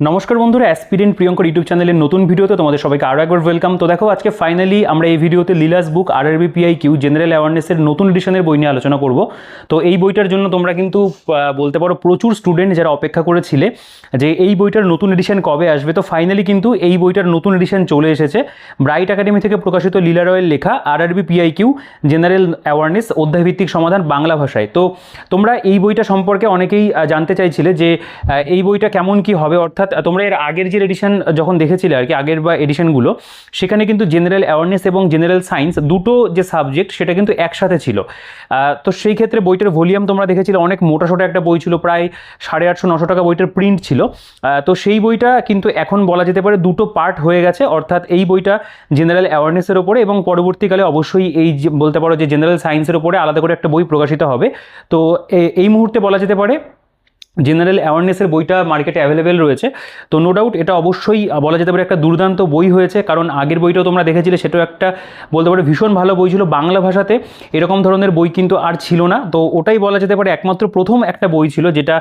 নমস্কার বন্ধুরা, aspirant Priyankar YouTube চ্যানেলের নতুন ভিডিওতে তোমাদের সবাইকে আরও একবার ওয়েলকাম। তো দেখো, আজকে ফাইনালি আমরা এই ভিডিওতে লীলাস বুক আরআরবি পিআইকিউ জেনারেল অ্যাওয়ারনেসের নতুন এডিশনের বই নিয়ে আলোচনা করব। তো এই বইটার জন্য তোমরা কিন্তু বলতে পারো প্রচুর স্টুডেন্ট যারা অপেক্ষা করেছিলে যে এই বইটার নতুন এডিশন কবে আসবে, তো ফাইনালি কিন্তু এই বইটার নতুন এডিশন চলে এসেছে। ব্রাইট একাডেমি থেকে প্রকাশিত লীলা রয়ের লেখা আরআরবি পিআইকিউ জেনারেল অ্যাওয়ারনেস অধ্যায়ভিত্তিক সমাধান বাংলা ভাষায়। তো তোমরা এই বইটা সম্পর্কে অনেকেই জানতে চাইছিলে যে এই বইটা কেমন কি হবে, অর্থাৎ তোমরা এর আগের যে এডিশন যখন দেখেছিলে আর কি, আগের বা এডিশনগুলো, সেখানে কিন্তু জেনারেল অ্যাওয়ারনেস এবং জেনারেল সায়েন্স দুটো যে সাবজেক্ট সেটা কিন্তু একসাথে ছিল। তো সেই ক্ষেত্রে বইটার ভলিউম তোমরা দেখেছিলে অনেক মোটাসোটা একটা বই ছিল, প্রায় 850-900 টাকা বইটার প্রিন্ট ছিল। তো সেই বইটা কিন্তু এখন বলা যেতে পারে দুটো পার্ট হয়ে গেছে, অর্থাৎ এই বইটা জেনারেল অ্যাওয়ারনেসের ওপরে এবং পরবর্তীকালে অবশ্যই এই বলতে পারো যে জেনারেল সায়েন্সের ওপরে আলাদা করে একটা বই প্রকাশিত হবে। তো এই মুহূর্তে বলা যেতে পারে জেনারেল অ্যাওয়ারনেসের বইটা মার্কেটে অ্যাভেলেবেল রয়েছে। তো নো ডাউট এটা অবশ্যই বলা যেতে পারে একটা দুর্দান্ত বই হয়েছে, কারণ আগের বইটাও তোমরা দেখেছিলে, সেটাও একটা বলতে পারে ভীষণ ভালো বই ছিল। বাংলা ভাষাতে এরকম ধরনের বই কিন্তু আর ছিল না। তো ওটাই বলা যেতে পারে একমাত্র প্রথম একটা বই ছিল যেটা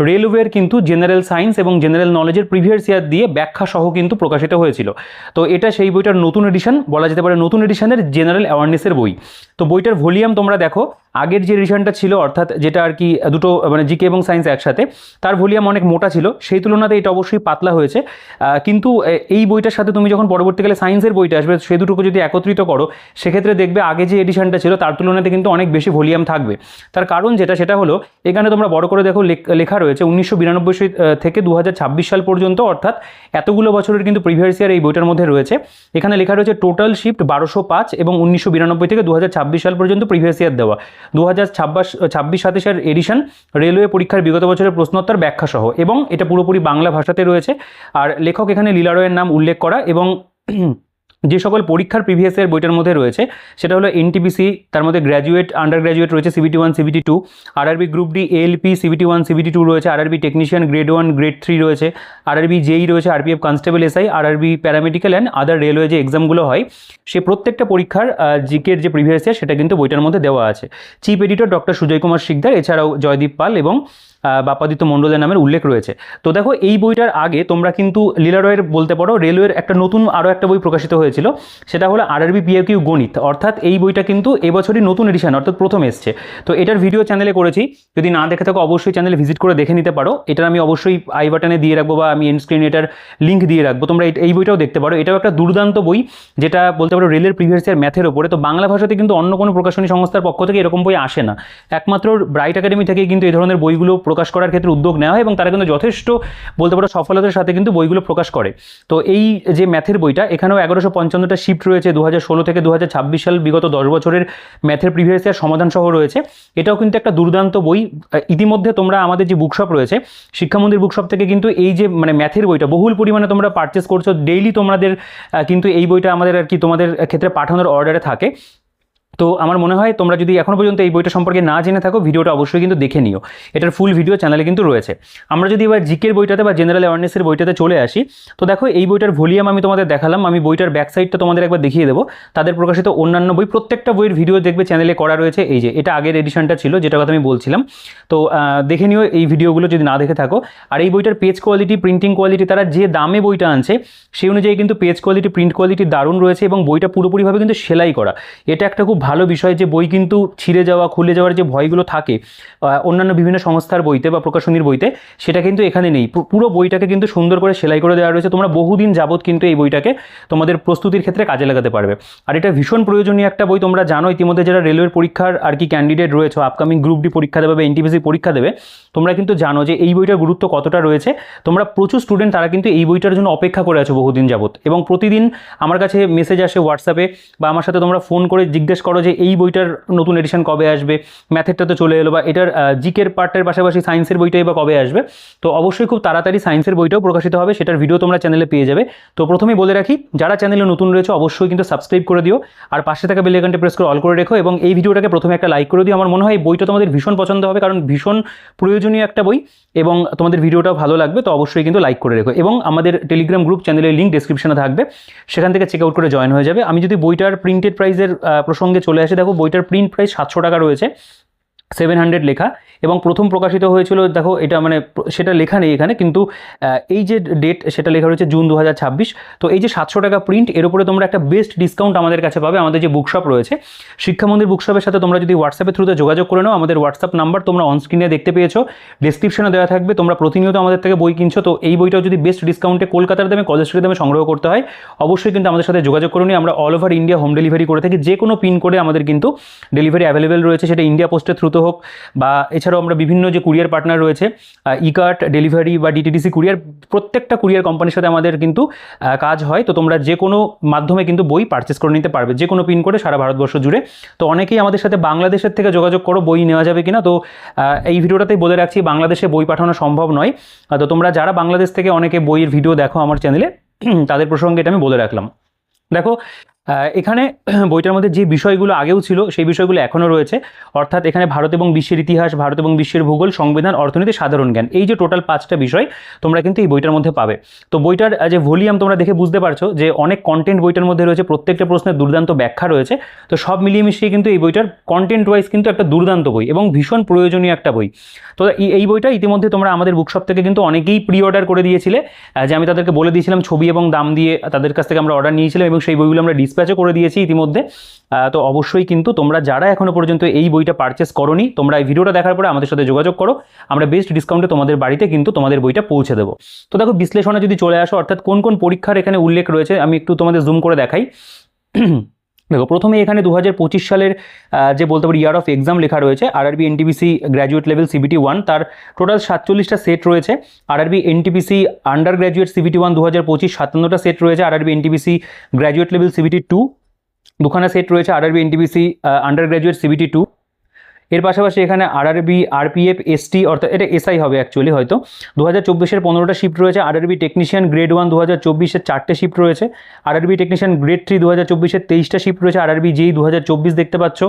রেলওয়ের কিন্তু জেনারেল সায়েন্স এবং জেনারেল নলেজের প্রিভিয়াস ইয়ার দিয়ে ব্যাখ্যা সহ কিন্তু প্রকাশিত হয়েছিল। তো এটা সেই বইটার নতুন এডিশন, বলা যেতে পারে নতুন এডিশনের জেনারেল অ্যাওয়ারনেসের বই। তো বইটার ভলিউম তোমরা দেখো, আগের যে এডিশনটা ছিল অর্থাৎ যেটা আর কি দুটো মানে জিকে এবং সায়েন্স একসাথে, তার ভলিউম অনেক মোটা ছিল, সেই তুলনাতে এটা অবশ্যই পাতলা হয়েছে। কিন্তু এই বইটার সাথে তুমি যখন পরবর্তীকালে সায়েন্সের বইটা আসবে, সে দুটোকে যদি একত্রিত করো, সেক্ষেত্রে দেখবে আগে যে এডিশনটা ছিল তার তুলনাতে কিন্তু অনেক বেশি ভলিউম থাকবে। তার কারণ সেটা হলো, এখানে তোমরা বড় করে দেখো লেখা রয়েছে 1992 থেকে 2026 সাল পর্যন্ত, অর্থাৎ এতগুলো বছরের কিন্তু প্রিভিয়াস ইয়ার এই বইটার মধ্যে রয়েছে। এখানে লেখা রয়েছে টোটাল শিফট 1205 এবং 1992 থেকে 2026 সাল পর্যন্ত প্রিভিয়াস ইয়ার দেওয়া। 2026-27 এডিশন রেলওয়ে পরীক্ষার বিগত বছরের প্রশ্নোত্তর ব্যাখ্যা সহ, এবং এটা পুরোপুরি বাংলা ভাষাতে রয়েছে। আর লেখক এখানে লীলা রয়ের নাম উল্লেখ করা, এবং যে সকল পরীক্ষার প্রিভিয়াস ইয়ার বইটার মধ্যে রয়েছে সেটা হলো এনটিপিসি, তার মধ্যে গ্র্যাজুয়েট আন্ডার গ্র্যাজুয়েট রয়েছে CBT 1 CBT 2, RRB group D ALP CBT 1 CBT 2 রয়েছে, আরআরবি টেকনিশিয়ান গ্রেড 1 গ্রেড 3 রয়েছে, আরআরবি জেই রয়েছে, RPF constable SI, RRB paramedical and other railway যে এক্সামগুলো হয় সে প্রত্যেকটা পরীক্ষার জিকের যে প্রিভিয়াস ইয়ার সেটা কিন্তু বইটার মধ্যে দেওয়া আছে। Chief editor doctor Sujoy Kumar Sikdar, এছাড়াও জয়দীপ পাল এবং বাপাদিত্য মণ্ডলের নামের উল্লেখ রয়েছে। তো দেখো, এই বইটার আগে তোমরা কিন্তু লীলা রয়ের বলতে পারো রেলওয়ের একটা নতুন আরও একটা বই প্রকাশিত হয়েছিল, সেটা হলো আরআরবি পিআইকিউ গণিত, অর্থাৎ এই বইটা কিন্তু এবছরই নতুন এডিশন, অর্থাৎ প্রথম এসছে। তো এটার ভিডিও চ্যানেলে করেছি, যদি না দেখে থাকো অবশ্যই চ্যানেলে ভিজিট করে দেখে নিতে পারো। এটার আমি অবশ্যই আই বাটনে দিয়ে রাখবো বা আমি এন্ড স্ক্রিনে এটার লিঙ্ক দিয়ে রাখবো, তোমরা এই বইটাও দেখতে পারো। এটাও একটা দুর্দান্ত বই, যেটা বলতে পারো রেলের প্রিভিয়াস ইয়ার ম্যাথের ওপরে। তো বাংলা ভাষাতে কিন্তু অন্য কোনো প্রকাশনী সংস্থার পক্ষ থেকে এরকম বই আসে না, একমাত্র ব্রাইট একাডেমি থেকেই কিন্তু এই ধরনের বইগুলো প্রকাশ করার ক্ষেত্রে উদ্যোগ নেওয়া হয়, এবং তারা কিন্তু যথেষ্ট বলতে পারো সফলতার সাথে কিন্তু বইগুলো প্রকাশ করে। তো এই যে ম্যাথের বইটা, এখানেও 1155টা শিফট রয়েছে 2016 থেকে 2026 সাল, বিগত 10 বছরের ম্যাথের প্রিভিয়াস ইয়ার সমাধান সহ রয়েছে। এটাও কিন্তু একটা দুর্দান্ত বই। ইতিমধ্যে তোমরা আমাদের যে বুকশপ রয়েছে শিক্ষামন্দির বুকশপ থেকে কিন্তু এই যে মানে ম্যাথের বইটা বহুল পরিমাণে তোমরা পারচেস করছো, ডেইলি তোমাদের কিন্তু এই বইটা আমাদের আর কি তোমাদের ক্ষেত্রে পাঠানোর অর্ডারে থাকে। তো আমার মনে হয় তোমরা যদি এখনও পর্যন্ত এই বইটা সম্পর্কে না জেনে থাকো, ভিডিওটা অবশ্যই কিন্তু দেখে নিও, এটার ফুল ভিডিও চ্যানেলে কিন্তু রয়েছে। আমরা যদি এবার জিকের বইটাতে বা জেনারেল অ্যাওয়ারনেসের বইটাতে চলে আসি, তো দেখো এই বইটার ভলিউম আমি তোমাদের দেখালাম, আমি বইটার ব্যাকসাইডটা তোমাদের একবার দেখিয়ে দেবো। তাদের প্রকাশিত অন্যান্য বই প্রত্যেকটা বইয়ের ভিডিও দেখবে চ্যানেলে করা রয়েছে। এই যে এটা আগের এডিশনটা ছিল, যেটা কথা আমি বলছিলাম, তো দেখে নিও এই ভিডিওগুলো যদি না দেখে থাকো। আর এই বইটার পেজ কোয়ালিটি, প্রিন্টিং কোয়ালিটি, তারা যে দামে বইটা আনছে সেই অনুযায়ী কিন্তু পেজ কোয়ালিটি, প্রিন্ট কোয়ালিটি দারুণ রয়েছে, এবং বইটা পুরোপুরিভাবে কিন্তু সেলাই করা। এটা একটা খুব ভালো বিষয় যে বই কিন্তু ছিঁড়ে যাওয়া, খুলে যাওয়ার যে ভয়গুলো থাকে অন্যান্য বিভিন্ন সংস্থার বইতে বা প্রকাশনীর বইতে, সেটা কিন্তু এখানে নেই। পুরো বইটাকে কিন্তু সুন্দর করে সেলাই করে দেওয়া রয়েছে। তোমরা বহুদিন যাবত কিন্তু এই বইটাকে তোমাদের প্রস্তুতির ক্ষেত্রে কাজে লাগাতে পারবে। আর এটা ভীষণ প্রয়োজনীয় একটা বই। তোমরা জানো ইতিমধ্যে যারা রেলওয়ের পরীক্ষার আর কি ক্যান্ডিডেট রয়েছে, আপকামিং গ্রুপ ডি পরীক্ষা দেবে বা এনটিপিসি পরীক্ষা দেবে, তোমরা কিন্তু জানো যে এই বইটার গুরুত্ব কতটা রয়েছে। তোমরা প্রচুর স্টুডেন্ট তারা কিন্তু এই বইটার জন্য অপেক্ষা করে আছো বহুদিন যাবত, এবং প্রতিদিন আমার কাছে মেসেজ আসে হোয়াটসঅ্যাপে, বা আমার সাথে তোমরা ফোন করে জিজ্ঞেস করো যে এই বইটার নতুন এডিশন কবে আসবে, ম্যাথেরটা তো চলে এলো, বা এটার জিকের পার্টের পাশাপাশি সায়েন্সের বইটাই বা কবে আসবে। তো অবশ্যই খুব তাড়াতাড়ি সায়েন্সের বইটাও প্রকাশিত হবে, সেটার ভিডিও তোমরা চ্যানেলে পেয়ে যাবে। তো প্রথমেই বলে রাখি, যারা চ্যানেলে নতুন রয়েছে অবশ্যই কিন্তু সাবস্ক্রাইব করে দিও, আর পাশে থাকা বেল আইকনটা প্রেস করে অল করে রেখো, এবং এই ভিডিওটাকে প্রথমে একটা লাইক করে দিও। আমার মনে হয় এই বইটা তোমাদের ভীষণ পছন্দ হবে, কারণ ভীষণ প্রয়োজনীয় একটা বই, এবং তোমাদের ভিডিওটাও ভালো লাগবে। তো অবশ্যই কিন্তু লাইক করে রেখো, এবং আমাদের টেলিগ্রাম গ্রুপ চ্যানেলের লিঙ্ক ডেসক্রিপশনে থাকবে, সেখান থেকে চেক আউট করে জয়েন হয়ে যাবে। আমি যদি বইটার প্রিন্টেড প্রাইসের প্রসঙ্গে চলে আসি, দেখো বইটার প্রিন্ট প্রাইস 700 টাকা রয়েছে, 700 লেখা, এবং প্রথম প্রকাশিত হয়েছিল, দেখো এটা মানে সেটা লেখা নেই এখানে, কিন্তু এই যে ডেট সেটা লেখা রয়েছে জুন 2026। তো এই যে 700 টাকা প্রিন্ট, এর উপরে তোমরা একটা বেস্ট ডিসকাউন্ট আমাদের কাছে পাবে। আমাদের যে বুকশপ রয়েছে শিক্ষা মন্দির বুকশপের সাথে তোমরা যদি হোয়াটসঅ্যাপের থ্রুতে যোগাযোগ করে নাও, আমাদের হোয়াটসঅ্যাপ নাম্বার তোমরা অন স্ক্রিনে দেখতে পেয়েছো, ডেসক্রিপশনে দেওয়া থাকবে। তোমরা প্রতিনিয়ত আমাদের থেকে বই কিনছো, তো এই বইটাও যদি বেস্ট ডিসকাউন্টে কলকাতার দামে, কলেজ স্ট্রিটের দামে সংগ্রহ করতে হয়, অবশ্যই কিন্তু আমাদের সাথে যোগাযোগ করে নিই। আমরা all over India home delivery করে থাকি, যে কোনো পিন কোডে আমাদের কিন্তু ডেলিভারি অ্যাভেলেবেল রয়েছে, সেটা ইন্ডিয়া পোস্টের থ্রুতে হোক, বা এছাড়াও আমরা বিভিন্ন যে কুরিয়ার পার্টনার রয়েছে, ইকার্ট ডেলিভারি বা ডিটিডিসি কুরিয়ার, প্রত্যেকটা কুরিয়ার কোম্পানির সাথে আমাদের কিন্তু কাজ হয়। তো তোমরা যে কোনো মাধ্যমে কিন্তু বই পারচেস করে নিতে পারবে, যে কোনো পিন কোডে সারা ভারতবর্ষ জুড়ে। তো অনেকেই আমাদের সাথে বাংলাদেশের থেকে যোগাযোগ করো বই নেওয়া যাবে কিনা, তো এই ভিডিওটাতেই বলে রাখছি বাংলাদেশে বই পাঠানো সম্ভব নয়। তো তোমরা যারা বাংলাদেশ থেকে অনেকে বইয়ের ভিডিও দেখো আমার চ্যানেলে, তাদের প্রসঙ্গে এটা আমি বলে রাখলাম। দেখো এখানে বইটার মধ্যে যে বিষয়গুলো আগেও ছিল সেই বিষয়গুলো এখনও রয়েছে, অর্থাৎ এখানে ভারত এবং বিশ্বের ইতিহাস, ভারত এবং বিশ্বের ভূগোল, সংবিধান, অর্থনীতি, সাধারণ জ্ঞান, এই যে টোটাল 5টা বিষয় তোমরা কিন্তু এই বইটার মধ্যে পাবে। তো বইটার যে ভলিউম তোমরা দেখে বুঝতে পারছো যে অনেক কন্টেন্ট বইটার মধ্যে রয়েছে, প্রত্যেকটা প্রশ্নের দুর্দান্ত ব্যাখ্যা রয়েছে। তো সব মিলিয়ে মিশিয়ে কিন্তু এই বইটার কন্টেন্ট ওয়াইজ কিন্তু একটা দুর্দান্ত বই এবং ভীষণ প্রয়োজনীয় একটা বই। তো এই বইটা ইতিমধ্যে তোমরা আমাদের বুকশপ থেকে কিন্তু অনেকেই প্রি অর্ডার করে দিয়েছিলে, যে আমি তাদেরকে বলে দিয়েছিলাম ছবি এবং দাম দিয়ে তাদের কাছ থেকে আমরা অর্ডার নিয়েছিলাম, এবং সেই বইগুলো আমরা ডিসপ্যাচও করে দিয়েছি ইতিমধ্যে। তো অবশ্যই কিন্তু তোমরা যারা এখনো পর্যন্ত এই বইটা পারচেস করোনি, তোমরা এই ভিডিওটা দেখার পরে আমাদের সাথে যোগাযোগ করো, আমরা বেস্ট ডিসকাউন্টে তোমাদের বাড়িতে কিন্তু তোমাদের বইটা পৌঁছে দেবো। তো দেখো বিশ্লেষণে যদি চলে আসো, অর্থাৎ কোন কোন পরীক্ষার এখানে উল্লেখ রয়েছে আমি একটু তোমাদের জুম করে দেখাই। দেখো প্রথমে এখানে 2025 সালের যে বলতে পারি ইয়ার অফ এক্সাম লেখা রয়েছে, RRB NTPC graduate level CBT 1, তার টোটাল 47টা সেট রয়েছে। RRB NTPC undergraduate CBT 1 2025 57টা সেট রয়েছে। RRB NTPC graduate level CBT 2 দুখানা সেট রয়েছে। RRB NTPC undergraduate CBT 2, এর পাশাপাশি এখানে আরআরবি আরপিএফ এসটি, অর্থাৎ এটা এসআই হবে অ্যাকচুয়ালি হয়তো, 2024-এর 15টা শিফট রয়েছে। আরআরবি টেকনিশিয়ান গ্রেড 1 2024-এর 4টে শিফট রয়েছে। আরআরবি টেকনিশিয়ান গ্রেড 3 2024-এর 23টা শিফট রয়েছে। আরআরবি জেই 2024 দেখতে পাচ্ছ।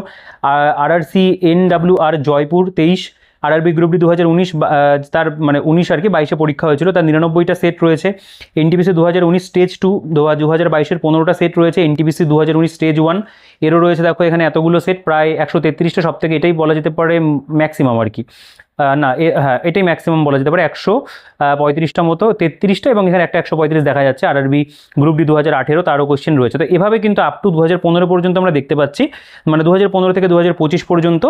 RRC NWR Jaipur 23। RRB group D 2019, তার মানে 19 আর কি, 22-এ পরীক্ষা হয়েছিল, তার 99টা সেট রয়েছে। এনটিপিসি 2019 স্টেজ 2 2022-এর 15টা সেট রয়েছে। এনটিপিসি 2019 স্টেজ 1 এরও রয়েছে, দেখো এখানে এতগুলো সেট, প্রায় 133টা, সব থেকে এটাই বলা যেতে পারে ম্যাক্সিমাম আর কি, না হ্যাঁ এটাই ম্যাক্সিমাম বলা যেতে পারে, 135টা মতো, 33টা, এবং এখানে একটা 135 দেখা যাচ্ছে। আরআরবি গ্রুপ ডি 2018 তারও কোশ্চেন রয়েছে। তো এভাবে কিন্তু আপ টু 2015 পর্যন্ত আমরা দেখতে পাচ্ছি, মানে 2015 থেকে 2025 পর্যন্ত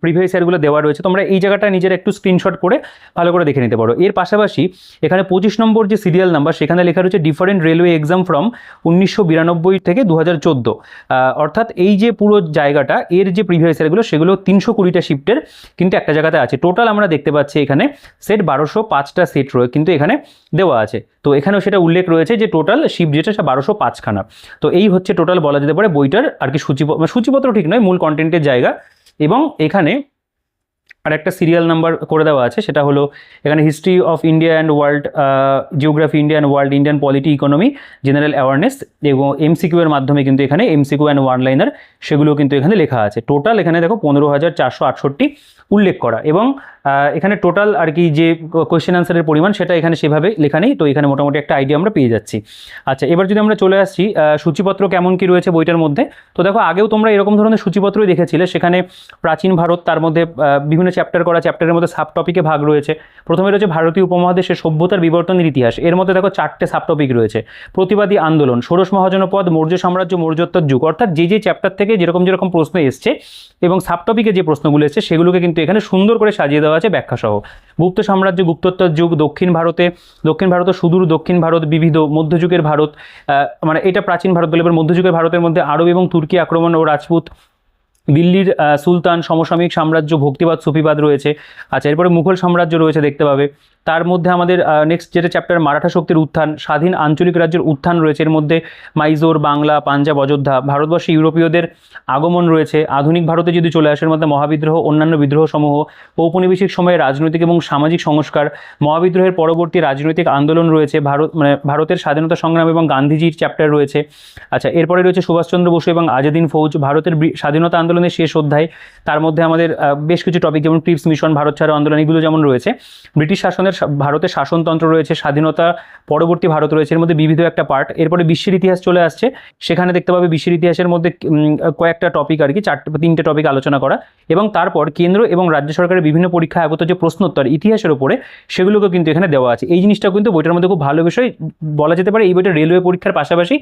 প্রিভিয়াস ইয়ারগুলো দেওয়া রয়েছে। তোমরা এই জায়গাটা নিজের একটু স্ক্রিনশট করে ভালো করে দেখে নিতে পারো। এর পাশাপাশি এখানে 25 নম্বর যে সিরিয়াল নাম্বার, সেখানে লেখা রয়েছে ডিফারেন্ট রেলওয়ে এক্সাম ফ্রম 1992 থেকে 2014, অর্থাৎ এই যে পুরো জায়গাটা, এর যে প্রিভিয়াস ইয়ারগুলো সেগুলো 320টা শিফটের কিন্তু একটা জায়গাতে আছে। টোটাল আমরা দেখতে পাচ্ছি এখানে সেট 1205টা সেট রয়েছে কিন্তু এখানে দেওয়া আছে। তো এখানেও সেটা উল্লেখ রয়েছে যে টোটাল শিফট যেটা সেটা 1205খানা। তো এই হচ্ছে টোটাল বলা যেতে পারে বইটার আর কি সূচিপত্র ঠিক নয়, মূল কন্টেন্টের জায়গা। এবং এখানে আর একটা সিরিয়াল নাম্বার করে দেওয়া আছে, সেটা হলো এখানে history of India and world, geography India and world, Indian polity, economy, general awareness, এবং এমসিকিউ এর মাধ্যমে কিন্তু এখানে এমসিকিউ অ্যান্ড ওয়ান লাইনার সেগুলো কিন্তু এখানে লেখা আছে। টোটাল এখানে দেখো 15,468 উল্লেখ করা, এবং এখানে টোটাল আর কি যে কোয়েশ্চেন আনসারের পরিমাণ সেটা এখানে সেভাবে লেখা নেই। তো এখানে মোটামুটি একটা আইডিয়া আমরা পেয়ে যাচ্ছি। আচ্ছা, এবার যদি আমরা চলে আসছি সূচিপত্র কেমন কি রয়েছে বইটার মধ্যে, তো দেখো আগেও তোমরা এরকম ধরনের সূচিপত্রই দেখেছিলে। সেখানে প্রাচীন ভারত, তার মধ্যে বিভিন্ন চ্যাপ্টার করা, চ্যাপ্টারের মধ্যে সাব টপিকে ভাগ রয়েছে। প্রথমে রয়েছে ভারতীয় উপমহাদেশের সভ্যতার বিবর্তনের ইতিহাস, এর মধ্যে দেখো 4টে সাব টপিক রয়েছে। প্রতিবাদী আন্দোলন, ষোড়শ মহাজনপদ, মৌর্য সাম্রাজ্য, মৌর্যোত্তর যুগ, অর্থাৎ যে চ্যাপ্টার থেকে যেরকম যেরকম প্রশ্ন এসছে এবং সাব টপিকে যে প্রশ্নগুলো এসছে সেগুলোকে কিন্তু এখানে সুন্দর করে সাজিয়ে দেওয়া আছে ব্যাখ্যা সহ। গুপ্ত সাম্রাজ্য, গুপ্তোত্তর যুগ, দক্ষিণ ভারত, সুদূর দক্ষিণ ভারত, বিবিধ মধ্যযুগের ভারত, মানে এটা প্রাচীন ভারত বলে। এবার মধ্যযুগের ভারতের মধ্যে আরব এবং তুর্কি আক্রমণ ও রাজপুত, দিল্লির সুলতান, সমসাময়িক সাম্রাজ্য, ভক্তিবাদ, সুফিবাদ রয়েছে। আচ্ছা, এরপরে মুঘল সাম্রাজ্য রয়েছে দেখতে পাবে। তার মধ্যে আমাদের নেক্সট যেটা চ্যাপ্টার, মারাঠা শক্তির উত্থান, স্বাধীন আঞ্চলিক রাজ্যের উত্থান রয়েছে। এর মধ্যে মাইজোর, বাংলা, পাঞ্জাব, অযোধ্যা, ভারতবর্ষে ইউরোপীয়দের আগমন রয়েছে। আধুনিক ভারতে যদি চলে আসে, এর মধ্যে মহাবিদ্রোহ, অন্যান্য বিদ্রোহ সমূহ, ঔপনিবেশিক সময়ে রাজনৈতিক এবং সামাজিক সংস্কার, মহাবিদ্রোহের পরবর্তী রাজনৈতিক আন্দোলন রয়েছে, ভারতের স্বাধীনতা সংগ্রাম এবং গান্ধীজির চ্যাপ্টার রয়েছে। আচ্ছা, এরপরে রয়েছে সুভাষচন্দ্র বসু এবং আজাদিন ফৌজ, ভারতের স্বাধীনতা আন্দোলনের শেষ অধ্যায়। তার মধ্যে আমাদের বেশ কিছু টপিক যেমন ক্রিপস মিশন, ভারত ছাড়ো আন্দোলন, এগুলো যেমন রয়েছে। ব্রিটিশ শাসনের ভারতের শাসনতন্ত্র রয়েছে, স্বাধীনতা পরবর্তী ভারত রয়েছে, এর মধ্যে বিবিধ একটা পার্ট। এরপরে বিশ্বের ইতিহাস চলে আসছে, সেখানে দেখতে পাবে বিশ্বের ইতিহাসের মধ্যে কয়েকটা টপিক আর কি, 3টে টপিক আলোচনা করা। এবং তারপর কেন্দ্র এবং রাজ্য সরকারের বিভিন্ন পরীক্ষায় আগত যে প্রশ্নোত্তর ইতিহাসের উপরে, সেগুলোকে কিন্তু এখানে দেওয়া আছে। এই জিনিসটাও কিন্তু বইটার মধ্যে খুব ভালো বিষয় বলা যেতে পারে। এই বইটা রেলওয়ে পরীক্ষার পাশাপাশি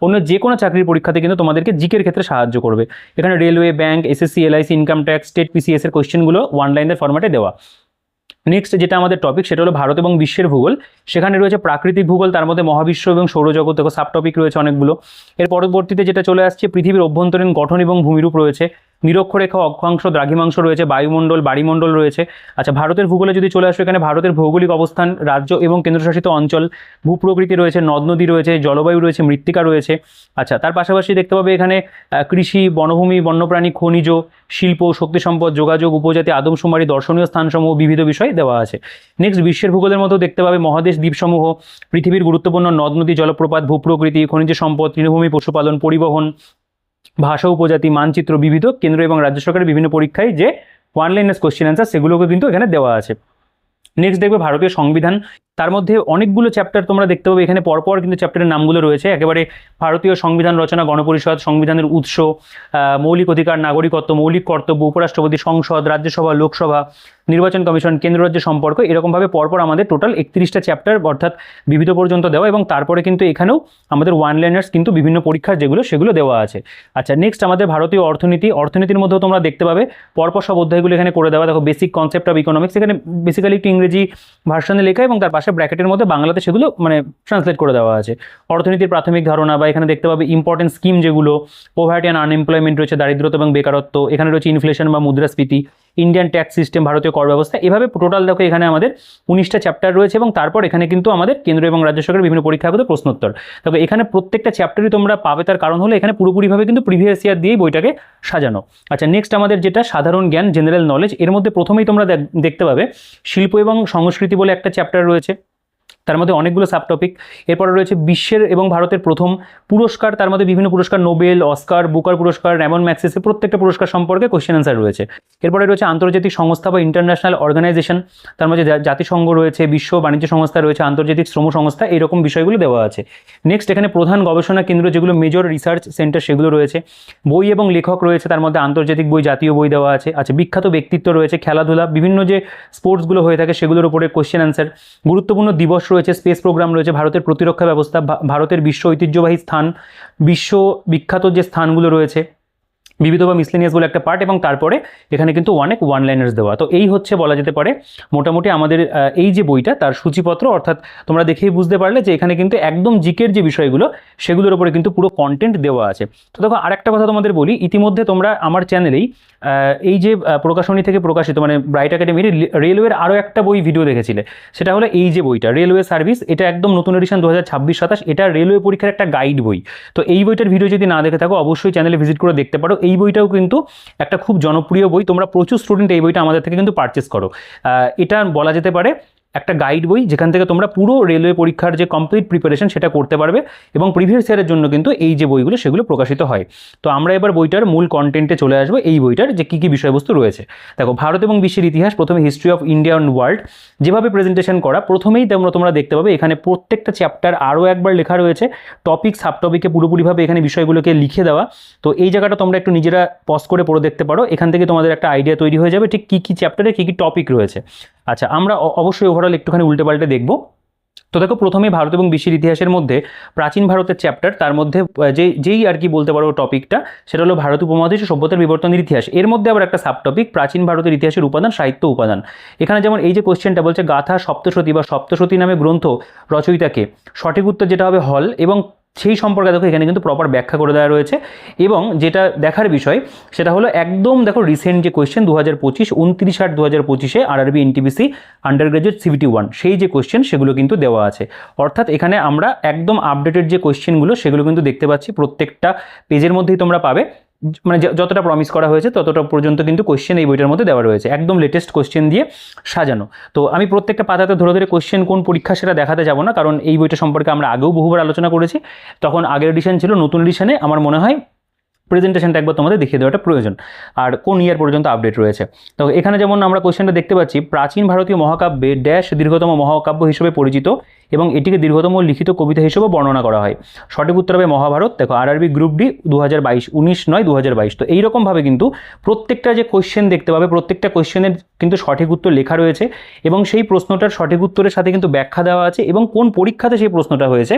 অন্য যে কোনো চাকরির পরীক্ষাতে কিন্তু তোমাদেরকে জিকের ক্ষেত্রে সাহায্য করবে। এখানে railway, bank, SSC, LIC, income tax, state PCS এর কোশ্চেনগুলো ওয়ান লাইনের ফরম্যাটে দেওয়া। নেক্সট যেটা আমাদের টপিক সেটা হলো ভারত এবং বিশ্বের ভূগোল। সেখানে রয়েছে প্রাকৃতিক ভূগোল, তার মধ্যে মহাবিশ্ব এবং সৌরজগৎ, দেখো সাব টপিক রয়েছে অনেকগুলো। এর পরবর্তীতে যেটা চলে আসছে পৃথিবীর অভ্যন্তরীণ গঠন এবং ভূমিরূপ রয়েছে, নিরক্ষরেখা, অক্ষাংশ, দ্রাঘিমাংশ রয়েছে, বায়ুমণ্ডল, বাড়িমণ্ডল রয়েছে। আচ্ছা, ভারতের ভূগোলে যদি চলে আসো, এখানে ভারতের ভৌগোলিক অবস্থান, রাজ্য এবং কেন্দ্রশাসিত অঞ্চল, ভূপ্রকৃতি রয়েছে, নদ নদী রয়েছে, জলবায়ু রয়েছে, মৃত্তিকা রয়েছে। আচ্ছা, তার পাশাপাশি দেখতে পাবে এখানে কৃষি, বনভূমি, বন্যপ্রাণী, খনিজ, শিল্প, শক্তি সম্পদ, যোগাযোগ, উপজাতি, আদমশুমারি, দর্শনীয় স্থানসমূহ, বিবিধ বিষয় দেওয়া আছে। নেক্সট বিশ্বের ভূগোলের মধ্যেও দেখতে পাবে মহাদেশ, দ্বীপসমূহ, পৃথিবীর গুরুত্বপূর্ণ নদ নদী, জলপ্রপাত, ভূপ্রকৃতি, খনিজ সম্পদ, তৃণভূমি, পশুপালন, পরিবহন, ভাষা, উপজাতি, মানচিত্র, বিবিধ কেন্দ্র এবং রাজ্য সরকারের বিভিন্ন পরীক্ষায় যে ওয়ান লাইনার কোশ্চেন অ্যান্সার, সেগুলোকে কিন্তু এখানে দেওয়া আছে। নেক্সট দেখবে ভারতীয় সংবিধান, তার মধ্যে অনেকগুলো চ্যাপ্টার তোমরা দেখতে পাবে এখানে পরপর কিন্তু চ্যাপ্টারের নামগুলো রয়েছে। একেবারে ভারতীয় সংবিধান রচনা, গণপরিষদ, সংবিধানের উৎস, মৌলিক অধিকার, নাগরিকত্ব, মৌলিক কর্তব্য, উপরাষ্ট্রপতি, সংসদ, রাজ্যসভা, লোকসভা, নির্বাচন কমিশন, কেন্দ্র রাজ্য সম্পর্ক, এরকমভাবে পরপর আমাদের টোটাল 31টা চ্যাপ্টার অর্থাৎ বিবিধ পর্যন্ত দেওয়া। এবং তারপরে কিন্তু এখানেও আমাদের ওয়ান লাইনার্স কিন্তু বিভিন্ন পরীক্ষার সেগুলো দেওয়া আছে। আচ্ছা, নেক্সট আমাদের ভারতীয় অর্থনীতির মধ্যেও তোমরা দেখতে পাবে পরপর সব অধ্যায়গুলো এখানে করে দেওয়া। দেখো বেসিক কনসেপ্ট অফ ইকোনমিক্স, এখানে বেসিক্যালি একটু ইংরেজি ভার্সনে লেখা এবং তার পাশে ব্র্যাকেটের মধ্যে বাংলাতে সেগুলো মানে ট্রান্সলেট করে দেওয়া আছে। অর্থনীতির প্রাথমিক ধারণা, বা এখানে দেখতে পাবে ইম্পর্টেন্ট স্কিম যেগুলো, পোভার্টি অ্যান্ড আনএমপ্লয়মেন্ট রয়েছে, দারিদ্রতা এবং বেকারত্ব, এখানে রয়েছে ইনফ্লেশন বা মুদ্রাস্ফীতি, ইন্ডিয়ান ট্যাক্স সিস্টেম, ভারতীয় কর ব্যবস্থা। এভাবে টোটাল দেখো এখানে আমাদের 19টা চ্যাপ্টার রয়েছে। এবং তারপর এখানে কিন্তু আমাদের কেন্দ্র এবং রাজ্য সরকারের বিভিন্ন পরীক্ষাগত প্রশ্নোত্তর। দেখো এখানে প্রত্যেকটা চ্যাপ্টারই তোমরা পাবে, তার কারণ হলো এখানে পুরোপুরিভাবে কিন্তু প্রিভিয়াস ইয়ার দিয়েই বইটাকে সাজানো। আচ্ছা, নেক্সট আমাদের যেটা সাধারণ জ্ঞান, জেনারেল নলেজ, এর মধ্যে প্রথমেই তোমরা দেখতে পাবে শিল্প এবং সংস্কৃতি বলে একটা চ্যাপ্টার রয়েছে, তার মধ্যে অনেকগুলো সাব টপিক। এরপরে রয়েছে বিশ্বের এবং ভারতের প্রথম পুরস্কার, তার মধ্যে বিভিন্ন পুরস্কার, নোবেল, অস্কার, বুকার পুরস্কার, র্যামন ম্যাগসেসে প্রত্যেকটা পুরস্কার সম্পর্কে কোশ্চেন অ্যান্সার রয়েছে। এরপরে রয়েছে আন্তর্জাতিক সংস্থা বা ইন্টারন্যাশনাল অর্গানাইজেশন, তার মধ্যে জাতিসংঘ রয়েছে, বিশ্ব বাণিজ্য সংস্থা রয়েছে, আন্তর্জাতিক শ্রম সংস্থা, এরকম বিষয়গুলো দেওয়া আছে। নেক্সট এখানে প্রধান গবেষণা কেন্দ্র যেগুলো মেজর রিসার্চ সেন্টার সেগুলো রয়েছে, বই এবং লেখক রয়েছে, তার মধ্যে আন্তর্জাতিক বই, জাতীয় বই দেওয়া আছে। আচ্ছা, বিখ্যাত ব্যক্তিত্ব রয়েছে, খেলাধুলা, বিভিন্ন যে স্পোর্টসগুলো হয়ে থাকে সেগুলোর উপরে কোশ্চেন অ্যান্সার, গুরুত্বপূর্ণ দিবস রয়েছে, স্পেস প্রোগ্রাম রয়েছে, ভারতের প্রতিরক্ষা ব্যবস্থা, ভারতের বিশ্ব ঐতিহ্যবাহী স্থান, বিশ্ব বিখ্যাত যে স্থানগুলো রয়েছে, বিবিধ বা মিসলেনিয়াস বলে একটা পার্ট, এবং তারপরে এখানে কিন্তু অনেক ওয়ান লাইনার্স দেওয়া। তো এই হচ্ছে বলা যেতে পারে মোটামুটি আমাদের এই যে বইটা তার সূচিপত্র। অর্থাৎ তোমরা দেখেই বুঝতে পারলে যে এখানে কিন্তু একদম জিকের যে বিষয়গুলো সেগুলোর উপরে কিন্তু পুরো কন্টেন্ট দেওয়া আছে। তো দেখো আরেকটা কথা তোমাদের বলি, ইতিমধ্যে তোমরা আমার চ্যানেলেই এই যে প্রকাশনী থেকে প্রকাশিত মানে ব্রাইট একাডেমির রেলওয়ের আরও একটা বই ভিডিও দেখেছিলে, সেটা হলো এই যে বইটা রেলওয়ে সার্ভিস। এটা একদম নতুন এডিশন 2026-27, এটা রেলওয়ে পরীক্ষার একটা গাইড বই। তো এই বইটার ভিডিও যদি না দেখে থাকো অবশ্যই চ্যানেলে ভিজিট করে দেখতে পারো। এই বইটাও কিন্তু একটা খুব জনপ্রিয় বই, তোমরা প্রচুর স্টুডেন্ট এই বইটা আমাদের থেকে কিন্তু পারচেস করো। এটা বলা যেতে পারে একটা গাইড বই, যেখান থেকে তোমরা পুরো রেলওয়ে পরীক্ষার যে কমপ্লিট প্রিপারেশন সেটা করতে পারবে। এবং প্রিভিয়াস ইয়ারের জন্য কিন্তু এই যে বইগুলো সেগুলো প্রকাশিত হয়। তো আমরা এবার বইটার মূল কন্টেন্টে চলে আসবো, এই বইটার যে কী কী বিষয়বস্তু রয়েছে। দেখো ভারত এবং বিশ্বের ইতিহাস, প্রথমে history of India and world যেভাবে প্রেজেন্টেশন করা, প্রথমেই তোমরা দেখতে পাবে এখানে প্রত্যেকটা চ্যাপ্টার আরও একবার লেখা রয়েছে, টপিক সাব টপিকে পুরোপুরিভাবে এখানে বিষয়গুলোকে লিখে দেওয়া। তো এই জায়গাটা তোমরা একটু নিজেরা পজ করে পড়ে দেখতে পারো, এখান থেকে তোমাদের একটা আইডিয়া তৈরি হয়ে যাবে ঠিক কী কী চ্যাপ্টারে কী কী টপিক রয়েছে। আচ্ছা, আমরা অবশ্যই ওভারঅল একটুখানি উল্টে পাল্টে দেখব। তো দেখো প্রথমে ভারত এবং বিশ্বের ইতিহাসের মধ্যে প্রাচীন ভারতের চ্যাপ্টার, তার মধ্যে যেই আর কি বলতে পারো টপিকটা সেটা হলো ভারত উপমহাদেশ ও সভ্যতার বিবর্তনের ইতিহাস। এর মধ্যে আবার একটা সাব টপিক প্রাচীন ভারতের ইতিহাসের উপাদান, সাহিত্য উপাদান। এখানে যেমন এই যে কোশ্চেনটা বলছে গাথা সপ্তশতী বা সপ্তশতী নামে গ্রন্থ রচয়িতাকে, সঠিক উত্তর যেটা হবে হল, এবং সেই সম্পর্কে দেখো এখানে কিন্তু প্রপার ব্যাখ্যা করে দেওয়া রয়েছে। এবং যেটা দেখার বিষয় সেটা হলো একদম দেখো রিসেন্ট যে question 2025 29/8/2025 RRB NTPC under graduate CVT 1 সেই যে কোয়েশ্চেন সেগুলো কিন্তু দেওয়া আছে। অর্থাৎ এখানে আমরা একদম আপডেটেড যে কোয়েশ্চেনগুলো সেগুলো কিন্তু দেখতে পাচ্ছি, প্রত্যেকটা পেজের মধ্যেই তোমরা পাবে। মানে যতটা প্রমিস করা হয়েছে ততটা পর্যন্ত কিন্তু কোশ্চেন এই বইটার মধ্যে দেওয়া রয়েছে, একদম লেটেস্ট কোশ্চেন দিয়ে সাজানো। তো আমি প্রত্যেকটা পাতাতে ধরে ধরে কোশ্চেন কোন পরীক্ষা সেটা দেখাতে যাব না, কারণ এই বইটা সম্পর্কে আমরা আগেও বহুবার আলোচনা করেছি। তখন আগের এডিশন ছিল, নতুন এডিশনে আমার মনে হয় প্রেজেন্টেশনটা একবার তোমাদের দেখিয়ে দেওয়াটা প্রয়োজন, আর কোন ইয়ার পর্যন্ত আপডেট রয়েছে। তো এখানে যেমন আমরা কোশ্চেনটা দেখতে পাচ্ছি, প্রাচীন ভারতীয় মহাকাব্যে ড্যাশ দীর্ঘতম মহাকাব্য হিসেবে পরিচিত এবং এটিকে দীর্ঘতম লিখিত কবিতা হিসেবে বর্ণনা করা হয়। সঠিক উত্তর হবে মহাভারত। দেখো আরআরবি গ্রুপ ডি 2022, 19/9/2022। তো এইরকমভাবে কিন্তু প্রত্যেকটা যে কোশ্চেন দেখতে পাবে, প্রত্যেকটা কোশ্চেনের কিন্তু সঠিক উত্তর লেখা রয়েছে এবং সেই প্রশ্নটার সঠিক উত্তরের সাথে কিন্তু ব্যাখ্যা দেওয়া আছে এবং কোন পরীক্ষাতে সেই প্রশ্নটা হয়েছে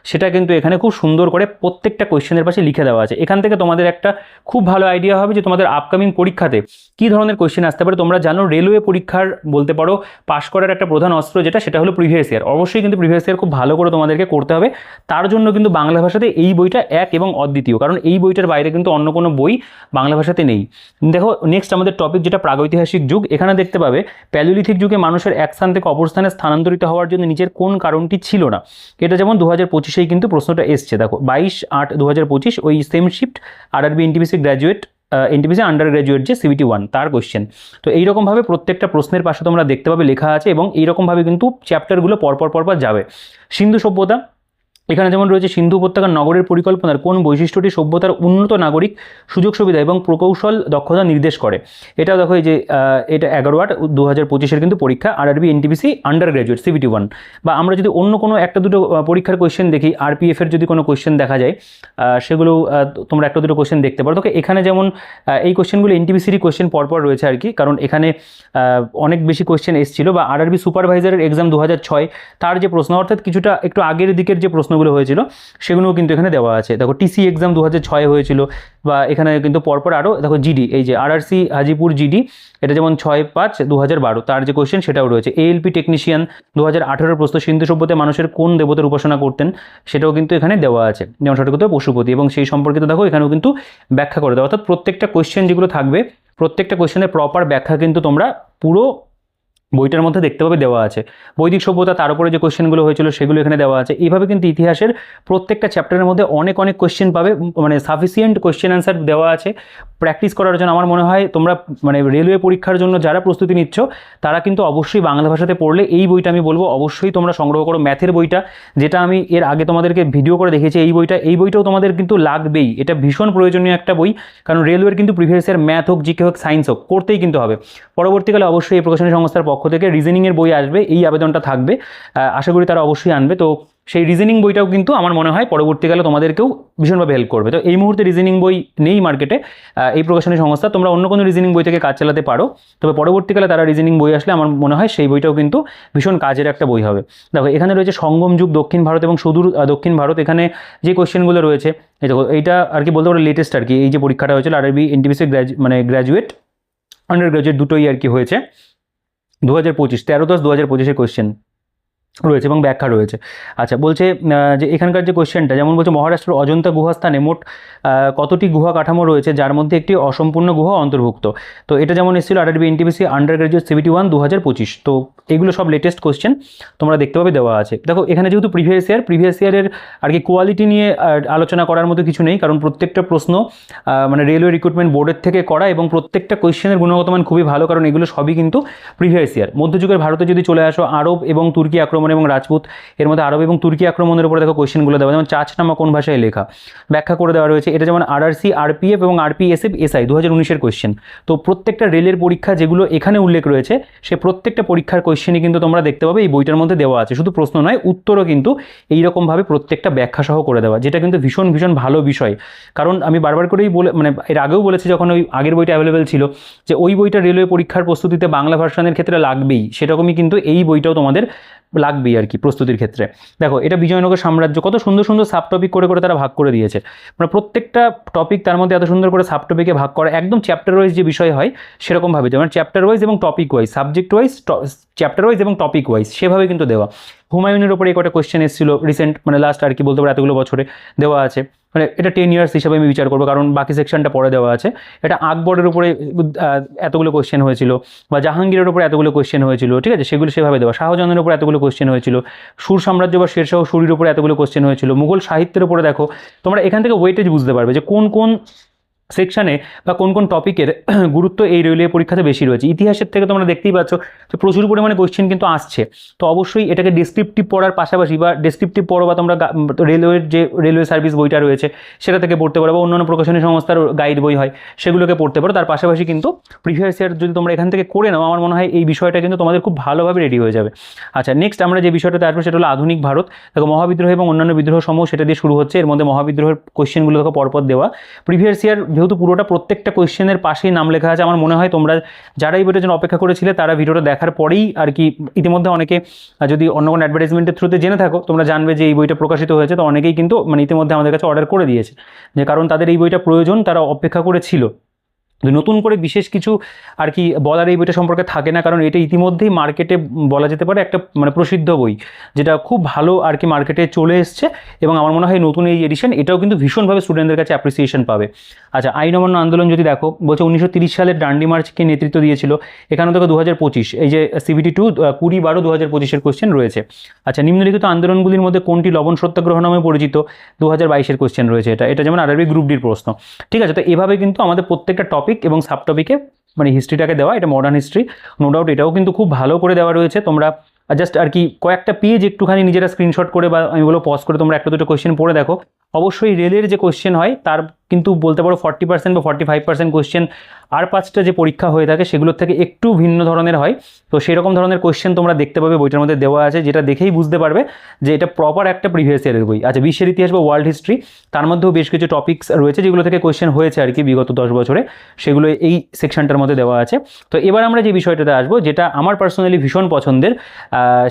সেটা কিন্তু এখানে খুব সুন্দর করে প্রত্যেকটা কোশ্চেনের পাশে লিখে দেওয়া আছে। এখান থেকে তোমাদের একটা খুব ভালো আইডিয়া হবে যে তোমাদের আপকামিং পরীক্ষাতে কী ধরনের কোশ্চেন আসতে পারে। তোমরা জানো রেলওয়ে পরীক্ষার বলতে পারো পাশ করার একটা প্রধান অস্ত্র সেটা হলো প্রিভিয়াস ইয়ার। অবশ্যই কিন্তু প্রিভিয়াস ইয়ার খুব ভালো করে তোমাদেরকে করতে হবে। তার জন্য কিন্তু বাংলা ভাষাতে এই বইটা এক এবং অদ্বিতীয়, কারণ এই বইটার বাইরে কিন্তু অন্য কোনো বই বাংলা ভাষাতে নেই। দেখো নেক্সট আমাদের টপিক যেটা প্রাগৈতিহাসিক যুগ। এখানে দেখতে পাবে প্যালিওলিথিক যুগে মানুষের এক স্থান থেকে অপর স্থানে স্থানান্তরিত হওয়ার জন্য নিচের কোন কারণটি ছিল না। এটা যেমন 2025-এই কিন্তু প্রশ্নটা এসছে। দেখো 22/8/2025 ওই same shift RRB NTPC graduate, NTPC under graduate যে CBT 1 তার কোশ্চেন। তো এইরকমভাবে প্রত্যেকটা প্রশ্নের পাশে তোমরা দেখতে পাবে লেখা আছে এবং এইরকমভাবে কিন্তু চ্যাপ্টারগুলো পরপর যাবে। সিন্ধু সভ্যতা, এখানে যেমন রয়েছে সিন্ধু উপত্যকার নগরের পরিকল্পনার কোন বৈশিষ্ট্যটি সভ্যতার উন্নত নাগরিক সুযোগ সুবিধা এবং প্রকৌশল দক্ষতা নির্দেশ করে। এটাও দেখো এই যে এটা 11/8/2025-এর কিন্তু পরীক্ষা RRB NTPC under graduate CBT 1। বা আমরা যদি অন্য কোনো একটা দুটো পরীক্ষার কোয়েশ্চেন দেখি, RPF-এর যদি কোনো কোয়েশ্চেন দেখা যায় সেগুলো তোমরা একটা দুটো কোয়েশ্চেন দেখতে পারো। তো এখানে যেমন এই কোয়েশ্চেনগুলো এনটিপিসিরই কোয়েশ্চেন পরপর রয়েছে আর কি, কারণ এখানে অনেক বেশি কোয়েশ্চেন এসেছিল। বা আরআরবি সুপারভাইজারের এক্সাম 2006 তার যে প্রশ্ন, অর্থাৎ কিছুটা একটু আগের দিকের যে প্রশ্নগুলো হয়েছিল সেগুলোও কিন্তু এখানে দেওয়া আছে। দেখো TC এক্সাম 2006 হয়েছিল। বা এখানে কিন্তু পরপর আরও দেখো GD, এই যে RRC হাজিপুর GD, এটা যেমন 6/5/2012 তার যে কোয়েশ্চেন সেটাও রয়েছে। ALP টেকনিশিয়ান 2018 প্রশ্ন, সিন্ধু সভ্যতায় মানুষের কোন দেবতার উপাসনা করতেন সেটাও কিন্তু এখানে দেওয়া আছে। যেমন সঠিক উত্তর পশুপতি, এবং সেই সম্পর্কিত দেখো এখানেও কিন্তু ব্যাখ্যা করে দেওয়া। অর্থাৎ প্রত্যেকটা কোয়েশ্চেন যেগুলো থাকবে প্রত্যেকটা কোয়েশ্চেনের প্রপার ব্যাখ্যা কিন্তু তোমরা পুরো বইটার মধ্যে দেখতে পাবে দেওয়া আছে। বৈদিক সভ্যতা তার উপরে যে কোশ্চেনগুলো হয়েছিল সেগুলো এখানে দেওয়া আছে। এইভাবে কিন্তু ইতিহাসের প্রত্যেকটা চ্যাপ্টারের মধ্যে অনেক কোশ্চেন পাবে, মানে সাফিসিয়েন্ট কোশ্চেন অ্যান্সার দেওয়া আছে প্র্যাকটিস করার জন্য। আমার মনে হয় তোমরা মানে রেলওয়ে পরীক্ষার জন্য যারা প্রস্তুতি নিচ্ছ তারা কিন্তু অবশ্যই বাংলা ভাষাতে পড়লে এই বইটা আমি বলবো অবশ্যই তোমরা সংগ্রহ করো। ম্যাথের বইটা যেটা আমি এর আগে তোমাদেরকে ভিডিও করে দেখেছি, এই বইটাও তোমাদের কিন্তু লাগবেই। এটা ভীষণ প্রয়োজনীয় একটা বই, কারণ রেলওয়ের কিন্তু প্রিভিয়াস ইয়ার ম্যাথ হোক, জিকে হোক, সায়েন্স হোক করতেই কিন্তু হবে। পরবর্তীকালে অবশ্যই এই প্রকাশনী সংস্থার পক্ষ থেকে রিজনিংয়ের বই আসবে, এই আবেদনটা থাকবে, আশা করি তারা অবশ্যই আনবে। তো সেই রিজনিং বইটাও কিন্তু আমার মনে হয় পরবর্তীকালে তোমাদেরকেও ভীষণভাবে হেল্প করবে। তো এই মুহূর্তে রিজনিং বই নেই মার্কেটে এই প্রকাশনী সংস্থা, তোমরা অন্য কোনো রিজনিং বই থেকে কাজ চালাতে পারো। তবে পরবর্তীকালে তারা রিজনিং বই আসলে আমার মনে হয় সেই বইটাও কিন্তু ভীষণ কাজের একটা বই হবে। দেখো এখানে রয়েছে সঙ্গম যুগ দক্ষিণ ভারত এবং সুদূর দক্ষিণ ভারত। এখানে যে কোয়েশ্চেনগুলো রয়েছে এই দেখো, এইটা আর কি বলতে পারো লেটেস্ট আর কি, এই যে পরীক্ষাটা হয়েছিল RRB NTPC graduate under graduate দুটোই আর কি হয়েছে 2025, 13/10/2025-এর কোয়েশ্চেন রয়েছে এবং ব্যাখ্যা রয়েছে। আচ্ছা বলছে যে এখানকার যে কোয়েশ্চেনটা যেমন বলছে মহারাষ্ট্রের অজন্তা গুহাস্থানে মোট কতটি গুহা কাঠামো রয়েছে যার মধ্যে একটি অসম্পূর্ণ গুহা অন্তর্ভুক্ত। তো এটা যেমন এসেছিল RRB NTPC under graduate CBT 1 2025। তো এগুলো সব লেটেস্ট কোয়েশ্চেন তোমরা দেখতে পাবে দেওয়া আছে। দেখো এখানে যেহেতু প্রিভিয়াস ইয়ারের আর কি কোয়ালিটি নিয়ে আলোচনা করার মতো কিছু নেই, কারণ প্রত্যেকটা প্রশ্ন মানে রেলওয়ে রিক্রুটমেন্ট বোর্ডের থেকে করা এবং প্রত্যেকটা কোয়েশ্চেনের গুণগত মান খুবই ভালো, কারণ এগুলো সবই কিন্তু প্রিভিয়াস ইয়ার। মধ্যযুগের ভারতে যদি চলে আসো, আরব এবং তুর্কি আক্রমণ এবং রাজপুত, এর মধ্যে আরব এবং তুর্কি আক্রমণের উপরে দেখো কোয়েশ্চেনগুলো দেওয়া, যেমন চাচনামা কোন ভাষায় লেখা ব্যাখ্যা করে দেওয়া রয়েছে। এটা যেমন RRC RPF এবং RPSF SI 2019-এর কোয়েশ্চেন। তো প্রত্যেকটা রেলের পরীক্ষা যেগুলো এখানে উল্লেখ রয়েছে সে প্রত্যেকটা পরীক্ষার কোয়েশ্চেনই কিন্তু তোমরা দেখতে পাবে এই বইটার মধ্যে দেওয়া আছে। শুধু প্রশ্ন নয়, উত্তরও কিন্তু এইরকমভাবে প্রত্যেকটা ব্যাখ্যা সহ করে দেওয়া, যেটা কিন্তু ভীষণ ভালো বিষয়। কারণ আমি বারবার করেই মানে এর আগেও বলেছি যখন ওই আগের বইটা অ্যাভেলেবেল ছিল যে ওই বইটা রেলওয়ে পরীক্ষার প্রস্তুতিতে বাংলা ভার্সনের ক্ষেত্রে লাগবেই, সেরকমই কিন্তু এই বইটাও তোমাদের লাগবেই আর কি প্রস্তুতির ক্ষেত্রে। দেখো এটা বিজয়নগর সাম্রাজ্য, কত সুন্দর সাব টপিক করে তারা ভাগ করে দিয়েছে, মানে প্রত্যেকটা টপিক তার মধ্যে এত সুন্দর করে সাব টপিকে ভাগ করা, একদম চ্যাপ্টার ওয়াইজ যে বিষয় হয় সেরকমভাবে, যেমন চ্যাপ্টার ওয়াইজ এবং topic wise, subject wise, chapter wise এবং টপিক ওয়াইজ সেভাবে কিন্তু দেওয়া। হুমায়ুনের ওপরে এই কটা কোয়েশ্চেন এসেছিল রিসেন্ট, মানে লাস্ট আর কি বলতে পারো এতগুলো বছরে দেওয়া আছে, মানে এটা 10 ইয়ার্স হিসাবে আমি বিচার করবো, কারণ বাকি সেকশনটা পরে দেওয়া আছে। এটা আকবরের উপরে এতগুলো কোয়েশ্চেন হয়েছিল, বা জাহাঙ্গীরের উপরে এতগুলো কোয়েশ্চেন হয়েছিল, ঠিক আছে, সেগুলো সেভাবে দেওয়া। শাহজাহানের উপরে এতগুলো কোয়েশ্চেন হয়েছিল, সুর সাম্রাজ্য বা শেরশাহ সুরির উপরে এতগুলো কোয়েশ্চেন হয়েছিল, মুঘল সাহিত্যের উপরে দেখো তোমরা এখান থেকে ওয়েটেজ বুঝতে পারবে যে কোন সেকশানে বা কোন কোন টপিকের গুরুত্ব এই রেলওয়ে পরীক্ষাতে বেশি রয়েছে। ইতিহাসের থেকে তোমরা দেখতেই পাচ্ছ যে প্রচুর পরিমাণে কোয়েশ্চেন কিন্তু আসছে। তো অবশ্যই এটাকে ডেসক্রিপটিভ পড়ার পাশাপাশি বা ডেসক্রিপটিভ পড়ো বা তোমরা রেলওয়ের যে রেলওয়ে সার্ভিস বইটা রয়েছে সেটা থেকে পড়তে পারো, বা অন্যান্য প্রকাশনী সংস্থার গাইড বই হয় সেগুলোকে পড়তে পারো। তার পাশাপাশি কিন্তু প্রিভিয়াস ইয়ার যদি তোমরা এখান থেকে করে নাও, আমার মনে হয় এই বিষয়টা কিন্তু তোমাদের খুব ভালোভাবে রেডি হয়ে যাবে। আচ্ছা, নেক্সট আমরা যে বিষয়টাতে আসবো সেটা হলো আধুনিক ভারত। দেখো মহাবিদ্রোহ এবং অন্যান্য বিদ্রোহ সমূহ সেটা দিয়ে শুরু হচ্ছে। এর মধ্যে মহাবিদ্রোহের কোয়েশ্চেনগুলো দেখো পরপর দেওয়া। প্রিভিয়াস ইয়ার যেহেতু পুরোটা প্রত্যেকটা কোয়েশ্চেনের পাশেই নাম লেখা আছে, আমার মনে হয় তোমরা যারা এই বইটার জন্য অপেক্ষা করেছিলে তারা ভিডিওটা দেখার পরেই আর কি ইতিমধ্যে অনেকে যদি অন্য কোনো অ্যাডভার্টাইজমেন্টের থ্রুতে জেনে থাকো, তোমরা জানবে যে এই বইটা প্রকাশিত হয়েছে। তো অনেকেই কিন্তু মানে ইতিমধ্যে আমাদের কাছে অর্ডার করে দিয়েছে, যে কারণ তাদের এই বইটা প্রয়োজন, তারা অপেক্ষা করেছিল। নতুন করে বিশেষ কিছু আর কি বলার এই বইটা সম্পর্কে থাকে না, কারণ এটা ইতিমধ্যেই মার্কেটে বলা যেতে পারে একটা মানে প্রসিদ্ধ বই, যেটা খুব ভালো আর কি মার্কেটে চলে এসছে। এবং আমার মনে হয় নতুন এই এডিশন এটাও কিন্তু ভীষণভাবে স্টুডেন্টদের কাছে অ্যাপ্রিসিয়েশন পাবে। আচ্ছা, আইন অমান্য আন্দোলন যদি দেখো, বলছে 1930 সালের ডান্ডি মার্চকে নেতৃত্ব দিয়েছিল। এখানে দেখো 2025 এই যে CBT 2 20/12/2025 কোয়েশ্চেন রয়েছে। আচ্ছা, নিম্নলিখিত আন্দোলনগুলির মধ্যে কোনটি লবণ সত্যাগ্রহ নামে পরিচিত? 2022 কোয়েশ্চেন রয়েছে। এটা যেমন আরআরবি গ্রুপ ডির প্রশ্ন। ঠিক আছে, তো এভাবে কিন্তু আমাদের প্রত্যেকটা টপিক এবং সাব টপিকে মানে হিস্ট্রিটাকে দেওয়া, এটা মডার্ন হিস্ট্রি নো ডাউট, এটাও কিন্তু খুব ভালো করে দেওয়া রয়েছে। তোমরা জাস্ট আর কি কয়েকটা পেজ একটুখানি নিজেরা স্ক্রিনশট করে বা আমি বলো পজ করে তোমরা একটা দুটো কোয়েশ্চেন পড়ে দেখো। অবশ্যই রেলের যে কোয়েশ্চেন হয় তার কিন্তু বলতে পারো 40% বা 45% কোয়েশ্চেন আর 5টা যে পরীক্ষা হয়ে থাকে সেগুলোর থেকে একটু ভিন্ন ধরনের হয়। তো সেরকম ধরনের কোয়েশ্চেন তোমরা দেখতে পাবে বইটার মধ্যে দেওয়া আছে, যেটা দেখেই বুঝতে পারবে যে এটা প্রপার একটা প্রিভিয়াস ইয়ারের বই। আচ্ছা, বিশ্বের ইতিহাস বা ওয়ার্ল্ড হিস্ট্রি, তার মধ্যেও বেশ কিছু টপিকস রয়েছে যেগুলো থেকে কোয়েশ্চেন হয়েছে আর কি বিগত 10 বছরে, সেগুলো এই সেকশনটার মধ্যে দেওয়া আছে। তো এবার আমরা যে বিষয়টাতে আসবো, যেটা আমার পার্সোনালি ভীষণ পছন্দের,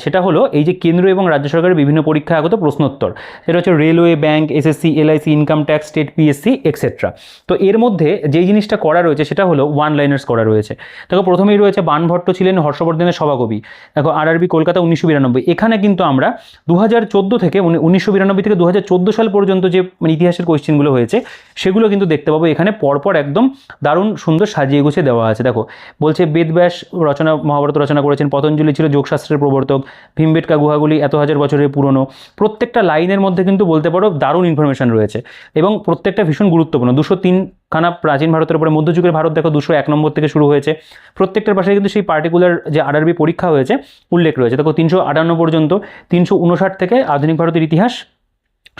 সেটা হলো এই যে কেন্দ্র এবং রাজ্য সরকারের বিভিন্ন পরীক্ষা আগত প্রশ্নোত্তর। সেটা হচ্ছে railway, bank, SSC, LIC, income tax, state PSC etcetera. তো এর মধ্যে যেই জিনিসটা করা রয়েছে সেটা হলো ওয়ান লাইনার্স করা রয়েছে। দেখো প্রথমেই রয়েছে বাণভট্ট ছিলেন হর্ষবর্ধনের সভাকবি। দেখো আরআরবি কলকাতা 1992। এখানে কিন্তু আমরা 2014 থেকে 1992 থেকে 2014 সাল পর্যন্ত যে মানে ইতিহাসের কোয়েশ্চেনগুলো হয়েছে সেগুলো কিন্তু দেখতে পাবো এখানে পরপর একদম দারুণ সুন্দর সাজিয়ে গুছিয়ে দেওয়া আছে। দেখো বলছে বেদব্যাস রচনা মহাভারত রচনা করেছেন, পতঞ্জলি ছিল যোগশাস্ত্রের প্রবর্তক, ভীমবেটকা গুহাগুলি এত হাজার বছরের পুরনো। প্রত্যেকটা লাইনের মধ্যে কিন্তু বলতে পারো দারুণ ইনফরমেশন রয়েছে এবং প্রত্যেকটা ভীষণ গুরুত্বপূর্ণ। 203 খানা প্রাচীন ভারতের উপরে মধ্যযুগের ভারত দেখো 201 নম্বর থেকে শুরু হয়েছে। প্রত্যেকটার পাশে কিন্তু সেই পার্টিকুলার যে আরআরবি পরীক্ষা হয়েছে উল্লেখ রয়েছে। দেখো 358 পর্যন্ত, 359 থেকে আধুনিক ভারতের ইতিহাস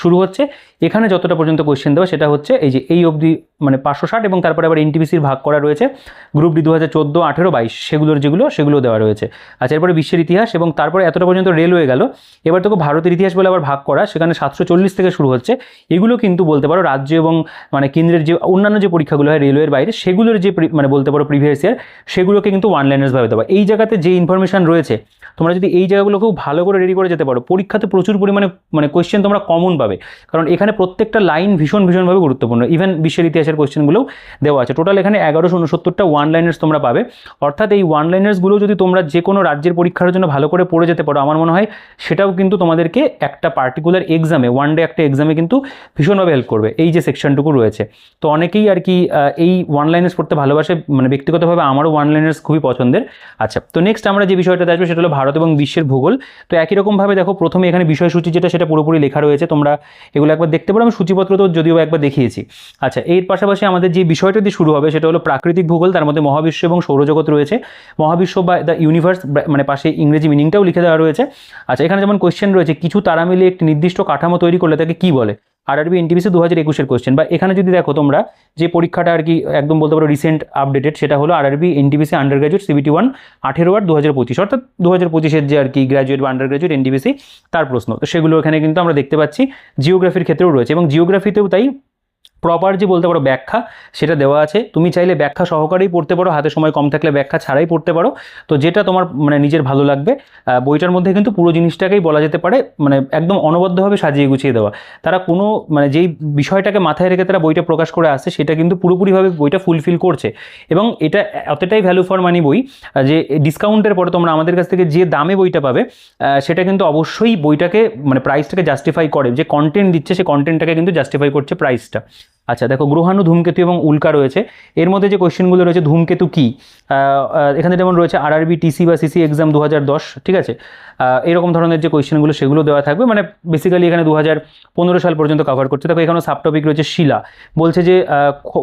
শুরু হচ্ছে। এখানে যতটা পর্যন্ত কোয়েশ্চেন দেওয়া সেটা হচ্ছে এই যে এই অবধি মানে 560, এবং তারপরে আবার NTPCর ভাগ করা রয়েছে গ্রুপ ডি 2014, 18, 22 সেগুলো দেওয়া রয়েছে। আচ্ছা, এরপরে বিশ্বের ইতিহাস এবং তারপরে এতটা পর্যন্ত রেলওয়ে গেল। এবার দেখো ভারতের ইতিহাস বলে আবার ভাগ করা, সেখানে 740 থেকে শুরু হচ্ছে। এগুলো কিন্তু বলতে পারো রাজ্য এবং মানে কেন্দ্রের যে অন্যান্য যে পরীক্ষাগুলো হয় রেলওয়ের বাইরে সেগুলোর যে মানে বলতে পারো প্রিভিয়াস ইয়ার, সেগুলোকে কিন্তু ওয়ান লাইনার্স ভাবে দেওয়া। এই জায়গাতে যে ইনফরমেশন রয়েছে তোমরা যদি এই জায়গাগুলো খুব ভালো করে রেডি করে যেতে পারো, পরীক্ষাতে প্রচুর পরিমাণে মানে কোয়েশ্চেন তোমরা কমন পাবে, কারণ এখানে প্রত্যেকটা লাইন ভীষণভাবে গুরুত্বপূর্ণ। ইভেন বিশ্বের ইতিহাসের কোয়েশ্চেনগুলোও দেওয়া আছে। টোটাল এখানে 1169টা ওয়ান লাইনার্স তোমরা পাবে। অর্থাৎ এই ওয়ান লাইনার্সগুলো যদি তোমরা যে কোনো রাজ্যের পরীক্ষার জন্য ভালো করে পড়ে যেতে পারো, আমার মনে হয় সেটাও কিন্তু তোমাদেরকে একটা পার্টিকুলার এক্সামে, ওয়ান ডে একটা এক্সামে কিন্তু ভীষণভাবে হেল্প করবে। এই যে সেকশনটুকু রয়েছে, তো অনেকেই আর কি এই ওয়ান লাইনার্স পড়তে ভালোবাসে, মানে ব্যক্তিগতভাবে আমারও ওয়ান লাইনার্স খুবই পছন্দের। আচ্ছা, তো নেক্সট আমরা যে বিষয়টাতে আসবো সেটা হলো ভারত এবং বিশ্বের ভূগোল। তো একই রকমভাবে দেখো প্রথমে এখানে বিষয়সূচি যেটা সেটা পুরোপুরি লেখা রয়েছে, তোমরা এগুলো একবার দেখতে পারো। আমি সূচিপত্র তো যদিও একবার দেখিয়েছি। আচ্ছা, এর পাশাপাশি আমাদের যে বিষয়টা দিয়ে শুরু হবে সেটা হলো প্রাকৃতিক ভূগোল। তার মধ্যে মহাবিশ্ব এবং সৌরজগৎ রয়েছে। মহাবিশ্ব বা দ্য ইউনিভার্স মানে পাশে ইংরেজি মিনিংটাও লিখে দেওয়া রয়েছে। আচ্ছা, এখানে যেমন কোয়েশ্চেন রয়েছে কিছু তারা মিলিয়ে একটি নির্দিষ্ট কাঠামো তৈরি করলে তাকে কি বলে? RRB NTPC 2021 question. বা এখানে যদি দেখো তোমরা যে পরীক্ষাটা আর কি একদম বলতে পারো রিসেন্ট আপডেটেড, সেটা হলো RRB NTPC under graduate CBT 1 18/2025, অর্থাৎ 2025 যে আর কি গ্রাজুয়েট বা আন্ডার গ্রাজুয়েট NTPC তার প্রশ্ন। তো সেগুলো এখানে কিন্তু আমরা দেখতে পাচ্ছি। জিওগ্রাফির ক্ষেত্রেও রয়েছে এবং জিওগ্রাফিতেও তাই প্রপার যে বলতে পারো ব্যাখ্যা সেটা দেওয়া আছে। তুমি চাইলে ব্যাখ্যা সহকারেই পড়তে পারো, হাতে সময় কম থাকলে ব্যাখ্যা ছাড়াই পড়তে পারো। তো যেটা তোমার মানে নিজের ভালো লাগবে। বইটার মধ্যে কিন্তু পুরো জিনিসটাকেই বলা যেতে পারে মানে একদম অনবদ্যভাবে সাজিয়ে গুছিয়ে দেওয়া। তারা কোনো মানে যেই বিষয়টাকে মাথায় রেখে তারা বইটা প্রকাশ করে আসছে সেটা কিন্তু পুরোপুরিভাবে বইটা ফুলফিল করছে। এবং এটা এতটাই ভ্যালু ফর মানি বই যে ডিসকাউন্টের পরে তোমরা আমাদের কাছ থেকে যে দামে বইটা পাবে সেটা কিন্তু অবশ্যই বইটাকে মানে প্রাইসটাকে জাস্টিফাই করে। যে কন্টেন্ট দিচ্ছে সে কন্টেন্টটাকে কিন্তু জাস্টিফাই করছে প্রাইসটা। আচ্ছা, দেখো গ্রহাণু, ধূমকেতু এবং উল্কা রয়েছে। এর মধ্যে যে কোয়েশ্চেনগুলো রয়েছে, ধূমকেতু কি, এখানে যেমন রয়েছে আরআরবি TC বা CC এক্সাম 2010, ঠিক আছে। এরকম ধরনের যে কোয়েশ্চেনগুলো সেগুলো দেওয়া থাকবে, মানে বেসিক্যালি এখানে 2015 সাল পর্যন্ত কভার করছে। দেখো এখানেও সাব টপিক রয়েছে শিলা, বলছে যে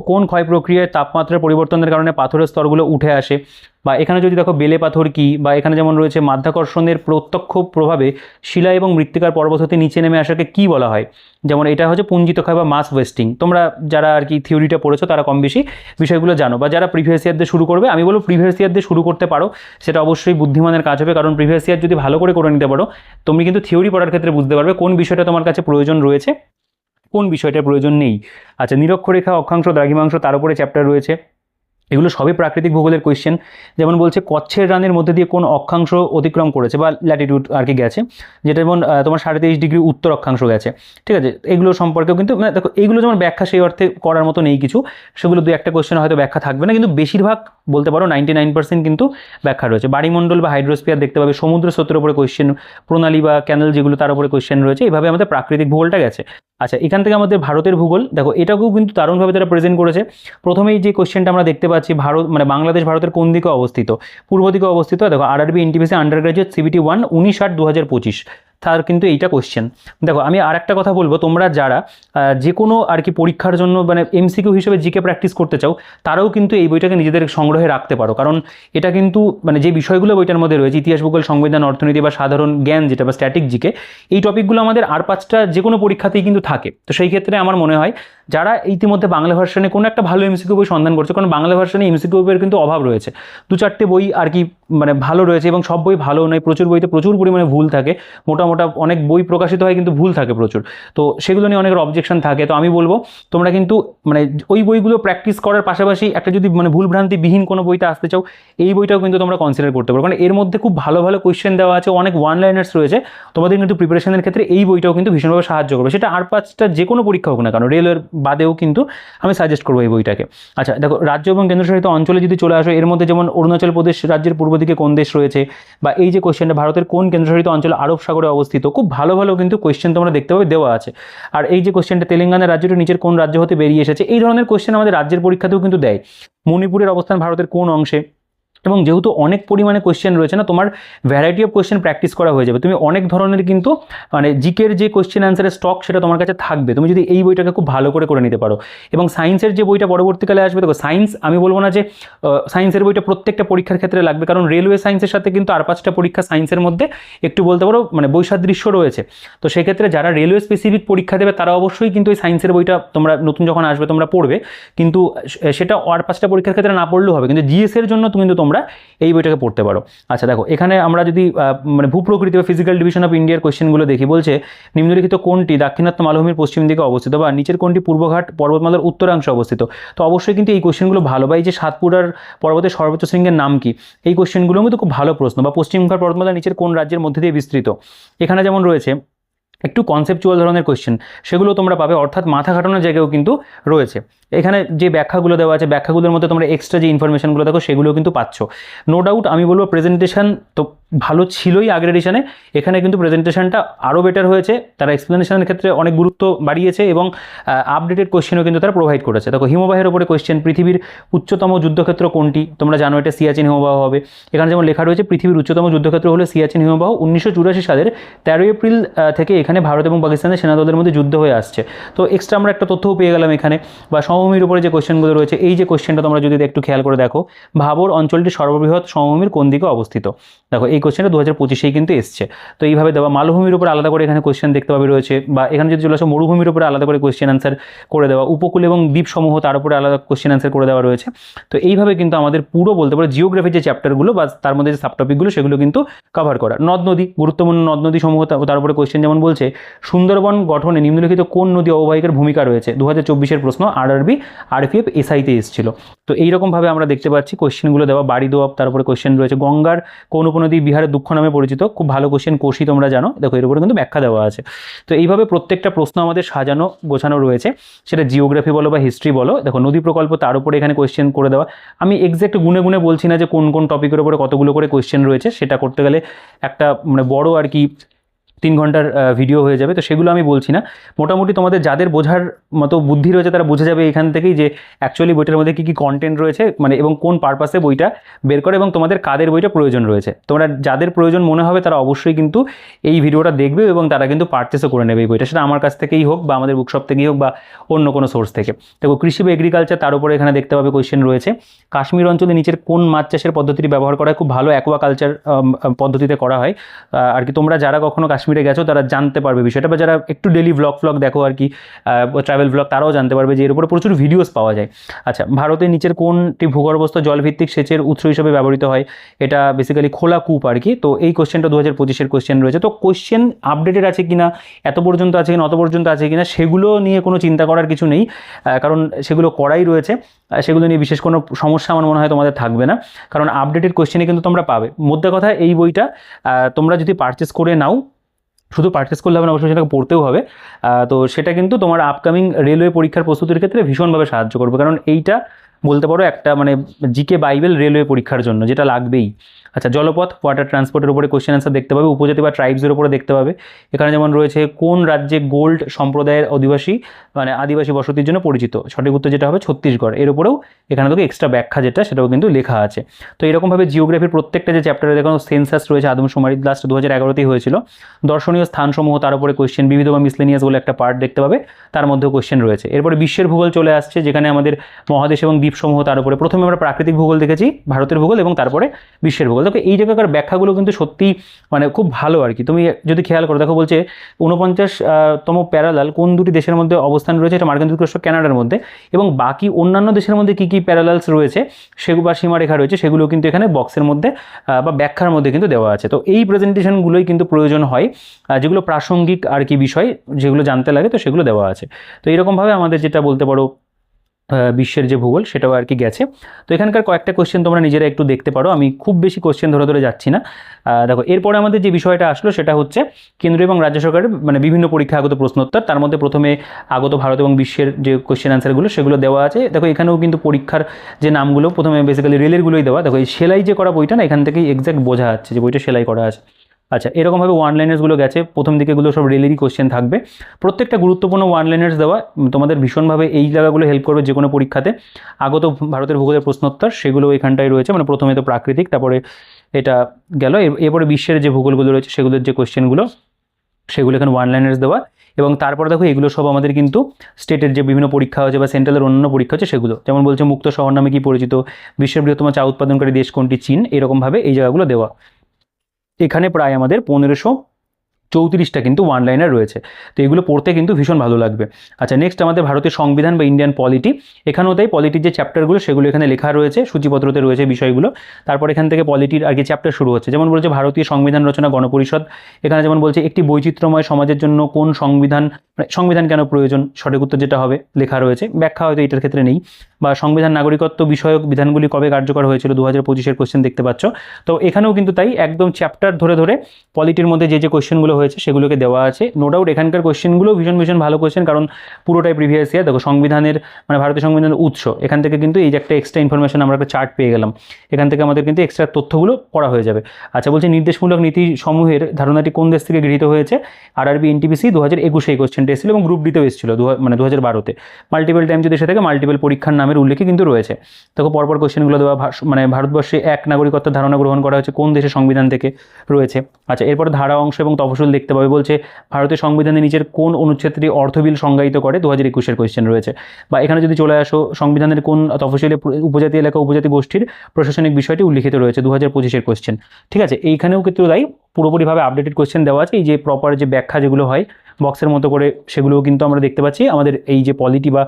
কোন ক্ষয় প্রক্রিয়ায় তাপমাত্রার পরিবর্তনের কারণে পাথরের স্তরগুলো উঠে আসে, বা এখানে যদি দেখো বেলে পাথর কি, বা এখানে যেমন রয়েছে মাধ্যাকর্ষণের প্রত্যক্ষ প্রভাবে শিলা এবং মৃত্তিকার পর্বত হতে নিচে নেমে আসাকে কি বলা হয়, যেমন এটা হচ্ছে পুঞ্জিত ক্ষয় বা মাস ওয়েস্টিং। তোমরা যারা আর কি থিওরিটা পড়েছো তারা কম বেশি বিষয়গুলো জানো, বা যারা প্রিভিয়াস ইয়ার দিয়ে শুরু করবে আমি বলবো প্রিভিয়াস ইয়ার দিয়ে শুরু করতে পারো, সেটা অবশ্যই বুদ্ধিমানের কাজ হবে। কারণ প্রিভিয়াস ইয়ার যদি ভালো করে নিতে পারো তুমি কিন্তু থিওরি পড়ার ক্ষেত্রে বুঝতে পারবে কোন বিষয়টা তোমার কাছে প্রয়োজন রয়েছে, কোন বিষয়টার প্রয়োজন নেই। আচ্ছা, নিরক্ষরেখা, অক্ষাংশ, দ্রাঘিমাংশ, তার উপরে চ্যাপ্টার রয়েছে। এগুলো সবই প্রাকৃতিক ভূগোলের কোয়েশ্চেন। যেমন বলছে কচ্ছের রানের মধ্যে দিয়ে কোন অক্ষাংশ অতিক্রম করেছে বা ল্যাটিটিউড আর কি গেছে, যেটা যেমন তোমার 23.5 ডিগ্রি উত্তর অক্ষাংশ গেছে, ঠিক আছে। এগুলো সম্পর্কেও কিন্তু মানে দেখো এগুলো যেমন ব্যাখ্যা সেই অর্থে করার মতো নেই কিছু, সেগুলো দু একটা কোয়েশ্চেন হয়তো ব্যাখ্যা থাকবে না, কিন্তু বেশিরভাগ বলতে পারো 99% কিন্তু ব্যাখ্যা রয়েছে। বাড়িমণ্ডল বা হাইড্রোস্ফিয়ার দেখতে পাবে, সমুদ্র স্রোতের উপরে কোয়েশ্চেন, প্রণালী বা ক্যানেল যেগুলো তার উপরে কোয়েশ্চেন রয়েছে। এইভাবে আমাদের প্রাকৃতিক ভূগোলটা গেছে। আচ্ছা, এখান থেকে আমাদের ভারতের ভূগোল দেখো, এটাকেও কিন্তু দারুণভাবে তারা প্রেজেন্ট করেছে। প্রথমেই যে কোয়েশ্চেনটা আমরা দেখতে পাচ্ছি, ভারত মানে বাংলাদেশ ভারতের কোন দিকে অবস্থিত, পূর্ব দিকে অবস্থিত। দেখো RRB NTPC under graduate CBT 1 19/8/2025 তার কিন্তু এইটা কোয়েশ্চেন। দেখো আমি আর একটা কথা বলবো, তোমরা যারা যে কোনো আর কি পরীক্ষার জন্য মানে এমসিকিউ হিসেবে জিকে প্র্যাকটিস করতে চাও, তারাও কিন্তু এই বইটাকে নিজেদের সংগ্রহে রাখতে পারো। কারণ এটা কিন্তু মানে যে বিষয়গুলো বইটার মধ্যে রয়েছে, ইতিহাস, ভূগোল, সংবিধান, অর্থনীতি বা সাধারণ জ্ঞান যেটা বা স্ট্যাটিক জিকে, এই টপিকগুলো আমাদের আর 5টা যে কোনো পরীক্ষাতেই কিন্তু থাকে। তো সেই ক্ষেত্রে আমার মনে হয় যারা ইতিমধ্যে বাংলা ভার্সনে কোনো একটা ভালো এমসিকিউ বই সন্ধান করছে, কারণ বাংলা ভার্সনে এমসিকিউ বইয়ের কিন্তু অভাব রয়েছে, 2-4টে বই আর কি মানে ভালো রয়েছে, এবং সব বই ভালো নয়, প্রচুর বইতে প্রচুর পরিমাণে ভুল থাকে, মোটা অনেক বই প্রকাশিত হয় কিন্তু ভুল থাকে প্রচুর। তো সেগুলো নিয়ে অনেকের অবজেকশন থাকে। তো আমি বলবো তোমরা কিন্তু মানে ওই বইগুলো প্র্যাকটিস করার পাশাপাশি একটা যদি মানে ভুলভ্রান্তিবিহীন কোনো বইতে আসতে চাও, এই বইটাও কিন্তু তোমরা কনসিডার করতে পারো, কারণ এর মধ্যে খুব ভালো ভালো কোয়েশ্চেন দেওয়া আছে, অনেক ওয়ান লাইনার্স রয়েছে। তোমাদের কিন্তু প্রিপারেশনের ক্ষেত্রে এই বইটাও কিন্তু ভীষণভাবে সাহায্য করবে, সেটা আর 5টা যে কোনো পরীক্ষা হোক না কেন, রেলের বাদেও কিন্তু আমি সাজেস্ট করবো এই বইটাকে। আচ্ছা দেখো, রাজ্য এবং কেন্দ্রশাসিত অঞ্চলে যদি চলে আসো, এর মধ্যে যেমন অরুণাচল প্রদেশ রাজ্যের পূর্ব দিকে কোন দেশ রয়েছে, বা এই যে কোয়েশ্চেনটা ভারতের কোন কেন্দ্রশাসিত অঞ্চল আরব সাগরে অবস্থিত, খুব ভালো ভালো কিন্তু কোয়েশ্চেন তোমরা দেখতে পাবে দেওয়া আছে। আর এই যে কোয়েশ্চেনটা তেলেঙ্গানা রাজ্যটি নিচের কোন রাজ্য হতে বেরিয়ে এসেছে, এই ধরনের কোয়েশ্চেন আমাদের রাজ্যের পরীক্ষাতেও কিন্তু দেয়। মণিপুরের অবস্থান ভারতের কোন অংশে, এবং যেহেতু অনেক পরিমাণে কোয়েশ্চেন রয়েছে না, তোমার ভ্যারাইটি অফ কোয়েশ্চেন প্র্যাকটিস করা হয়ে যাবে। তুমি অনেক ধরনের কিন্তু মানে জিকের যে কোয়েশ্চেন অ্যান্সারের স্টক সেটা তোমার কাছে থাকবে, তুমি যদি এই বইটাকে খুব ভালো করে নিতে পারো। এবং সায়েন্সের যে বইটা পরবর্তীকালে আসবে, দেখো সায়েন্স আমি বলবো না যে সায়েন্সের বইটা প্রত্যেকটা পরীক্ষার ক্ষেত্রে লাগবে, কারণ রেলওয়ে সায়েন্সের সাথে কিন্তু আর 5টা পরীক্ষা সায়েন্সের মধ্যে একটু বলতে পারো মানে বৈসাদৃশ্য রয়েছে। তো সেক্ষেত্রে যারা রেলওয়ে স্পেসিফিক পরীক্ষা দেবে তারা অবশ্যই কিন্তু এই সায়েন্সের বইটা তোমরা নতুন যখন আসবে তোমরা পড়বে, কিন্তু সেটা আর 5টা পরীক্ষার ক্ষেত্রে না পড়লেও হবে, কিন্তু জিএসের জন্য কিন্তু তোমরা এই বইটাকে পড়তে পারো। আচ্ছা দেখো, এখানে আমরা যদি মানে ভূপ্রকৃতি বা ফিজিক্যাল ডিভিশন অফ ইন্ডিয়ার কোয়েশ্চেনগুলো দেখি, বলছে নিম্নলিখিত কোনটি দাক্ষিণাত্য মালভূমির পশ্চিম দিকে অবস্থিত, বা নিচের কোনটি পূর্বঘাট পর্বতমালার উত্তরাংশে অবস্থিত। তো অবশ্যই কিন্তু এই কোয়েশ্চেনগুলো ভালো, বা এই যে সাতপুরার পর্বতের সর্বোচ্চ শৃঙ্গের নাম কি, এই কোয়েশ্চেনগুলো কিন্তু খুব ভালো প্রশ্ন। বা পশ্চিমঘাট পর্বতমালা নিচের কোন রাজ্যের মধ্যে দিয়ে বিস্তৃত, এখানে যেমন রয়েছে একটু কনসেপচুয়াল ধরনের কোয়েশ্চেন, সেগুলো তোমরা পাবে, অর্থাৎ মাথা খাটানোর জায়গাও কিন্তু রয়েছে। এখানে যে ব্যাখ্যাগুলো দেওয়া আছে, ব্যাখ্যাগুলোর মধ্যে তোমরা এক্সট্রা যে ইনফরমেশনগুলো দেখো সেগুলো কিন্তু পাচ্ছ। নো ডাউট আমি বলবো প্রেজেন্টেশন তো ভালো ছিলই আগের এডিশনে, এখানে কিন্তু প্রেজেন্টেশনটা আরও বেটার হয়েছে, তারা এক্সপ্লেনেশনের ক্ষেত্রে অনেক গুরুত্ব বাড়িয়েছে, এবং আপডেটেড কোয়েশ্চেনও কিন্তু তারা প্রোভাইড করেছে। দেখো হিমবাহের উপরে কোয়েশ্চেন, পৃথিবীর উচ্চতম যুদ্ধক্ষেত্র কোনটি, তোমরা জানো এটা সিয়াচিন হিমবাহ হবে। এখানে যেমন লেখা রয়েছে পৃথিবীর উচ্চতম যুদ্ধক্ষেত্র হলো সিয়াচিন হিমবাহ, 1984 সালের 13 এপ্রিল থেকে এখানে ভারত এবং পাকিস্তানের সেনাদলের মধ্যে যুদ্ধ হয়ে আসছে। তো এক্সট্রা আমরা একটা তথ্যও পেয়ে গেলাম এখানে। বা সমভূমির উপরে যে কোয়েশ্চেনগুলো রয়েছে, এই যে কোয়েশ্চেনটা তোমরা যদি একটু খেয়াল করে দেখো, ভাবর অঞ্চলটি সর্ববৃহৎ সমভূমির কোন দিকে অবস্থিত, দেখো এই কোয়েশ্চেনটা 2025-এই কিন্তু এসছে। তো এইভাবে দেওয়া। মালভূমির উপরে আলাদা করে এখানে কোয়েশ্চেন দেখতে পাবে রয়েছে, বা এখানে যদি চলে আসো মরুভূমির উপরে আলাদা করে কোয়েশ্চেন অ্যান্সার করে দেওয়া, উপকূল এবং দ্বীপসমূহ তার উপরে আলাদা কোয়েশ্চেন অ্যান্সার করে দেওয়া রয়েছে। তো এইভাবে কিন্তু আমাদের পুরো বলতে পারো জিওগ্রাফির যে চ্যাপ্টারগুলো বা তার মধ্যে যে সাবটপিকগুলো সেগুলো কিন্তু কভার করা। নদ নদী, গুরুত্বপূর্ণ নদ নদী সমূহ তার উপরে কোয়েশ্চেন, যেমন বলছে সুন্দরবন গঠনে নিম্নলিখিত কোন নদী অববাহিকার ভূমিকা রয়েছে, 2024-এর প্রশ্ন, আরআরবি আরপিএফ এসআইতে এসেছিল। তো এইরকমভাবে আমরা দেখতে পাচ্ছি কোয়েশ্চেনগুলো দেওয়া। বাড়ি দোয়াব, তারপরে কোয়েশ্চেন রয়েছে গঙ্গার কোন উপনদী বিহারের দুঃখ নামে পরিচিত, খুব ভালো কোয়েশ্চেন, কোশি তোমরা জানো, দেখো এর উপরে কিন্তু ব্যাখ্যা দেওয়া আছে। তো এইভাবে প্রত্যেকটা প্রশ্ন আমাদের সাজানো গোছানো রয়েছে, সেটা জিওগ্রাফি বলো বা হিস্ট্রি বলো। দেখো নদী প্রকল্প, তার উপরে এখানে কোয়েশ্চেন করে দেওয়া। আমি এক্স্যাক্ট গুনে বলছি না যে কোন কোন টপিকের উপরে কতগুলো করে কোয়েশ্চেন রয়েছে, সেটা করতে গেলে একটা মানে বড় আর কি 3 ঘন্টার ভিডিও হয়ে যাবে, তো সেগুলো আমি বলছি না। মোটামুটি তোমাদের যাদের বোঝার মতো বুদ্ধি রয়েছে তারা বুঝে যাবে এখান থেকেই যে অ্যাকচুয়ালি বইটার মধ্যে কী কী কন্টেন্ট রয়েছে, মানে এবং কোন পারপাসে বইটা বের করে এবং তোমাদের কাদের বইটা প্রয়োজন রয়েছে। তোমরা যাদের প্রয়োজন মনে হবে তারা অবশ্যই কিন্তু এই ভিডিওটা দেখবে এবং তারা কিন্তু পারচেসও করে নেবে এই বইটা, সেটা আমার কাছ থেকেই হোক বা আমাদের বুকশপ থেকেই হোক বা অন্য কোনো সোর্স থেকে। দেখো কৃষি বা এগ্রিকালচার, তার উপরে এখানে দেখতে পাবে কোয়েশ্চেন রয়েছে। কাশ্মীর অঞ্চলে নিচের কোন মাছ চাষের পদ্ধতিটি ব্যবহার করা হয়? খুব ভালো অ্যাকোয়াকালচার পদ্ধতিতে করা হয় আর কি। তোমরা যারা কখনো কাশ্মীরে গেছো তারা জানতে পারবে বিষয়টা, বা যারা একটু ডেলি ব্লগ দেখো আর কি, ট্রাভেল ব্লগ, তারাও জানতে পারবে যে এর উপরে প্রচুর ভিডিওস পাওয়া যায়। আচ্ছা, ভারতের নিচের কোনটি ভূগর্ভস্থ জলভিত্তিক সেচের উৎস হিসেবে ব্যবহৃত হয়? এটা বেসিক্যালি খোলা কূপ আর কি। তো এই কোশ্চেনটা 2025-এর কোশ্চেন রয়েছে। তো কোশ্চেন আপডেটেড আছে কিনা, এত পর্যন্ত আছে কিনা, অত পর্যন্ত আছে কিনা, সেগুলো নিয়ে কোনো চিন্তা করার কিছু নেই, কারণ সেগুলো করাই রয়েছে। সেগুলো নিয়ে বিশেষ কোনো সমস্যা আমার মনে হয় তোমাদের থাকবে না, কারণ আপডেটেড কোশ্চেনে কিন্তু তোমরা পাবে। মোদ্দা কথা, এই বইটা তোমরা যদি পারচেস করে নাও, শুধু পারচেস করলে হবে না, অবশ্যই সেটাকে পড়তেও হবে। তো সেটা কিন্তু তোমার আপকামিং রেলওয়ে পরীক্ষার প্রস্তুতির ক্ষেত্রে ভীষণভাবে সাহায্য করবে, কারণ এইটা বলতে পারো একটা মানে জিকে বাইবেল রেলওয়ে পরীক্ষার জন্য, যেটা লাগবেই। আচ্ছা, জলপথ ওয়াটার ট্রান্সপোর্টের উপরে কোশ্চেন আনসার দেখতে পাবে, উপজাতি বা ট্রাইবসের উপরে দেখতে পাবে। এখানে যেমন রয়েছে কোন রাজ্যে গোল্ড সম্প্রদায়ের আদিবাসী বসতির জন্য পরিচিত? সঠিক উত্তর যেটা হবে ছত্তিশগড়। এর উপরেও এখানে তোকে এক্সট্রা ব্যাখ্যা যেটা সেটাও কিন্তু লেখা আছে। তো এরকমভাবে জিওগ্রাফির প্রত্যেকটা যে চ্যাপ্টারে দেখো সেন্সাস রয়েছে, আদমশুমারি লাস্ট 2011তেই হয়েছিল। দর্শনীয় স্থানসমূহ, তার উপরে কোশ্চেন, বিবিধ বা মিসলেনিয়াস বলে একটা পার্ট দেখতে পাবে, তার মধ্যেও কোশ্চেন রয়েছে। এরপরে বিশ্বের ভূগোল চলে আসছে, যেখানে আমাদের মহাদেশ এবং দ্বীপসমূহ, তার উপরে প্রথমে আমরা প্রাকৃতিক ভূগোল দেখেছি, ভারতের ভূগোল, এবং তারপরে বিশ্বের ভূগোল। দেখো এই জায়গাকার ব্যাখ্যাগুলো কিন্তু সত্যি মানে খুব ভালো আর কি। তুমি যদি খেয়াল করো, দেখো বলছে 49তম প্যারালাল কোন দুটি দেশের মধ্যে অবস্থান রয়েছে? এটা মার্কিন যুক্তরাষ্ট্র কানাডার মধ্যে, এবং বাকি অন্যান্য দেশের মধ্যে কী কী প্যারালালস রয়েছে সেগুলো বা সীমারেখা রয়েছে সেগুলো কিন্তু এখানে বক্সের মধ্যে বা ব্যাখ্যার মধ্যে কিন্তু দেওয়া আছে। তো এই প্রেজেন্টেশনগুলোই কিন্তু প্রয়োজন হয়, যেগুলো প্রাসঙ্গিক আর কি বিষয়, যেগুলো জানতে লাগে, তো সেগুলো দেওয়া আছে। তো এরকমভাবে আমাদের যেটা বলতে পারো বিশ্বের যে ভূগোল সেটাও আর কি গেছে। তো এখানকার কয়েকটা কোশ্চেন তোমরা নিজেরা একটু দেখতে পারো, আমি খুব বেশি কোশ্চেন ধরে যাচ্ছি না। দেখো এরপরে আমাদের যে বিষয়টা আসলো সেটা হচ্ছে কেন্দ্র এবং রাজ্য সরকারের মানে বিভিন্ন পরীক্ষা আগত প্রশ্নোত্তর। তার মধ্যে প্রথমে আগত ভারত এবং বিশ্বের যে কোশ্চেন আনসারগুলো সেগুলো দেওয়া আছে। দেখো এখানেও কিন্তু পরীক্ষার যে নামগুলো প্রথমে বেসিক্যালি রেলেরগুলোই দেওয়া। দেখো এই সেলাই যে করা বইটা না, এখান থেকেই এক্স্যাক্ট বোঝা যাচ্ছে যে বইটা সেলাই করা আছে। আচ্ছা, এরকমভাবে ওয়ান লাইনার্সগুলো গেছে, প্রথম দিকেগুলো সব রেলেরই কোশ্চেন থাকবে। প্রত্যেকটা গুরুত্বপূর্ণ ওয়ান লাইনার্স দেওয়া তোমাদের ভীষণভাবে এই জায়গাগুলো হেল্প করবে যে কোনো পরীক্ষাতে। আগত ভারতের ভূগোলের প্রশ্নোত্তর সেগুলো এখানটায় রয়েছে, মানে প্রথমে তো প্রাকৃতিক, তারপরে এটা গেল, এরপরে বিশ্বের যে ভূগোলগুলো রয়েছে সেগুলোর যে কোশ্চেনগুলো সেগুলো এখানে ওয়ান লাইনার্স দেওয়া। এবং তারপর দেখো এগুলো সব আমাদের কিন্তু স্টেটের যে বিভিন্ন পরীক্ষা হচ্ছে বা সেন্ট্রালের অন্যান্য পরীক্ষা হচ্ছে সেগুলো, যেমন বলছে মুক্ত শহর নামে কি পরিচিত, বিশ্বের বৃহত্তম চা উৎপাদনকারী দেশ কোনটি, চীন। এরকমভাবে এই জায়গাগুলো দেওয়া। এখানে প্রায় আমাদের 1534টা কিন্তু ওয়ান লাইনার রয়েছে, তো এগুলো পড়তে কিন্তু ভীষণ ভালো লাগবে। আচ্ছা, নেক্সট আমাদের ভারতের সংবিধান বা ইন্ডিয়ান পলিটি। এখানেও তাই পলিটির যে চ্যাপ্টারগুলো সেগুলো এখানে লেখা রয়েছে, সূচিপত্রতে রয়েছে বিষয়গুলো। তারপর এখান থেকে পলিটির আর কি চ্যাপ্টার শুরু হচ্ছে, যেমন বলছে ভারতীয় সংবিধান রচনা গণপরিষদ। এখানে যেমন বলছে একটি বৈচিত্র্যময় সমাজের জন্য কোন সংবিধান কেন প্রয়োজন? সঠিক উত্তর যেটা হবে লেখা রয়েছে, ব্যাখ্যা হয়তো এটার ক্ষেত্রে নেই। বা সংবিধান নাগরিকত্ব বিষয়ক বিধানগুলি কবে কার্যকর হয়েছিল? 2025-এর কোশ্চেন দেখতে পাচ্ছ। তো এখানেও কিন্তু তাই একদম চ্যাপ্টার ধরে পলিটির মধ্যে যে কোশ্চেনগুলো হয়েছে সেগুলোকে দেওয়া আছে। নো ডাউট এখানকার কোশ্চেনগুলো ভীষণ ভালো কোশ্চেন, কারণ পুরোটাই প্রিভিয়াস ইয়ার। দেখো সংবিধানের মানে ভারতীয় সংবিধানের উৎস, এখান থেকে কিন্তু এই যে একটা এক্সট্রা ইনফরমেশন আমরা একটা চার্ট পেয়ে গেলাম, এখান থেকে আমাদের কিন্তু এক্সট্রা তথ্যগুলো পড়া হয়ে যাবে। আচ্ছা, বলছে নির্দেশমূলক নীতি সমূহের ধারণাটি কোন দেশ থেকে গৃহীত হয়েছে? আরআরবি এনটিপিসি 2021 এই কোশ্চেনটা এসেছিল এবং গ্রুপ ডিতেও এসেছিল 2012-তে। মাল্টিপল টাইম যদি এসে থাকে, মাল্টিপল পরীক্ষার নামের উল্লেখই কিন্তু রয়েছে। দেখো পরপর কোশ্চেনগুলো দেওয়া। মানে ভারতবর্ষে এক নাগরিকত্বের ধারণা গ্রহণ করা হয়েছে কোন দেশের সংবিধান থেকে রয়েছে। আচ্ছা, এরপর ধারা অংশ এবং তফসিল দেখতে পাবে। বলছে ভারতের সংবিধানের নিচের কোন অনুচ্ছেদটি অর্থবিল সংজ্ঞায়িত করে? 2021-এর কোশ্চেন রয়েছে। বা এখানে যদি চলে আসো, সংবিধানের কোন তফসিলে উপজাতি এলাকা উপজাতি গোষ্ঠীর প্রশাসনিক বিষয়টি উল্লিখিত রয়েছে? 2025-এর কোশ্চেন। ঠিক আছে, এইখানেও কিন্তু তাই পুরোপুরিভাবে আপডেটেড কোশ্চেন দেওয়া আছে। এই যে প্রপার যে ব্যাখ্যা যেগুলো হয় বক্সের মতো করে, সেগুলোও কিন্তু আমরা দেখতে পাচ্ছি আমাদের এই যে পলিটি বা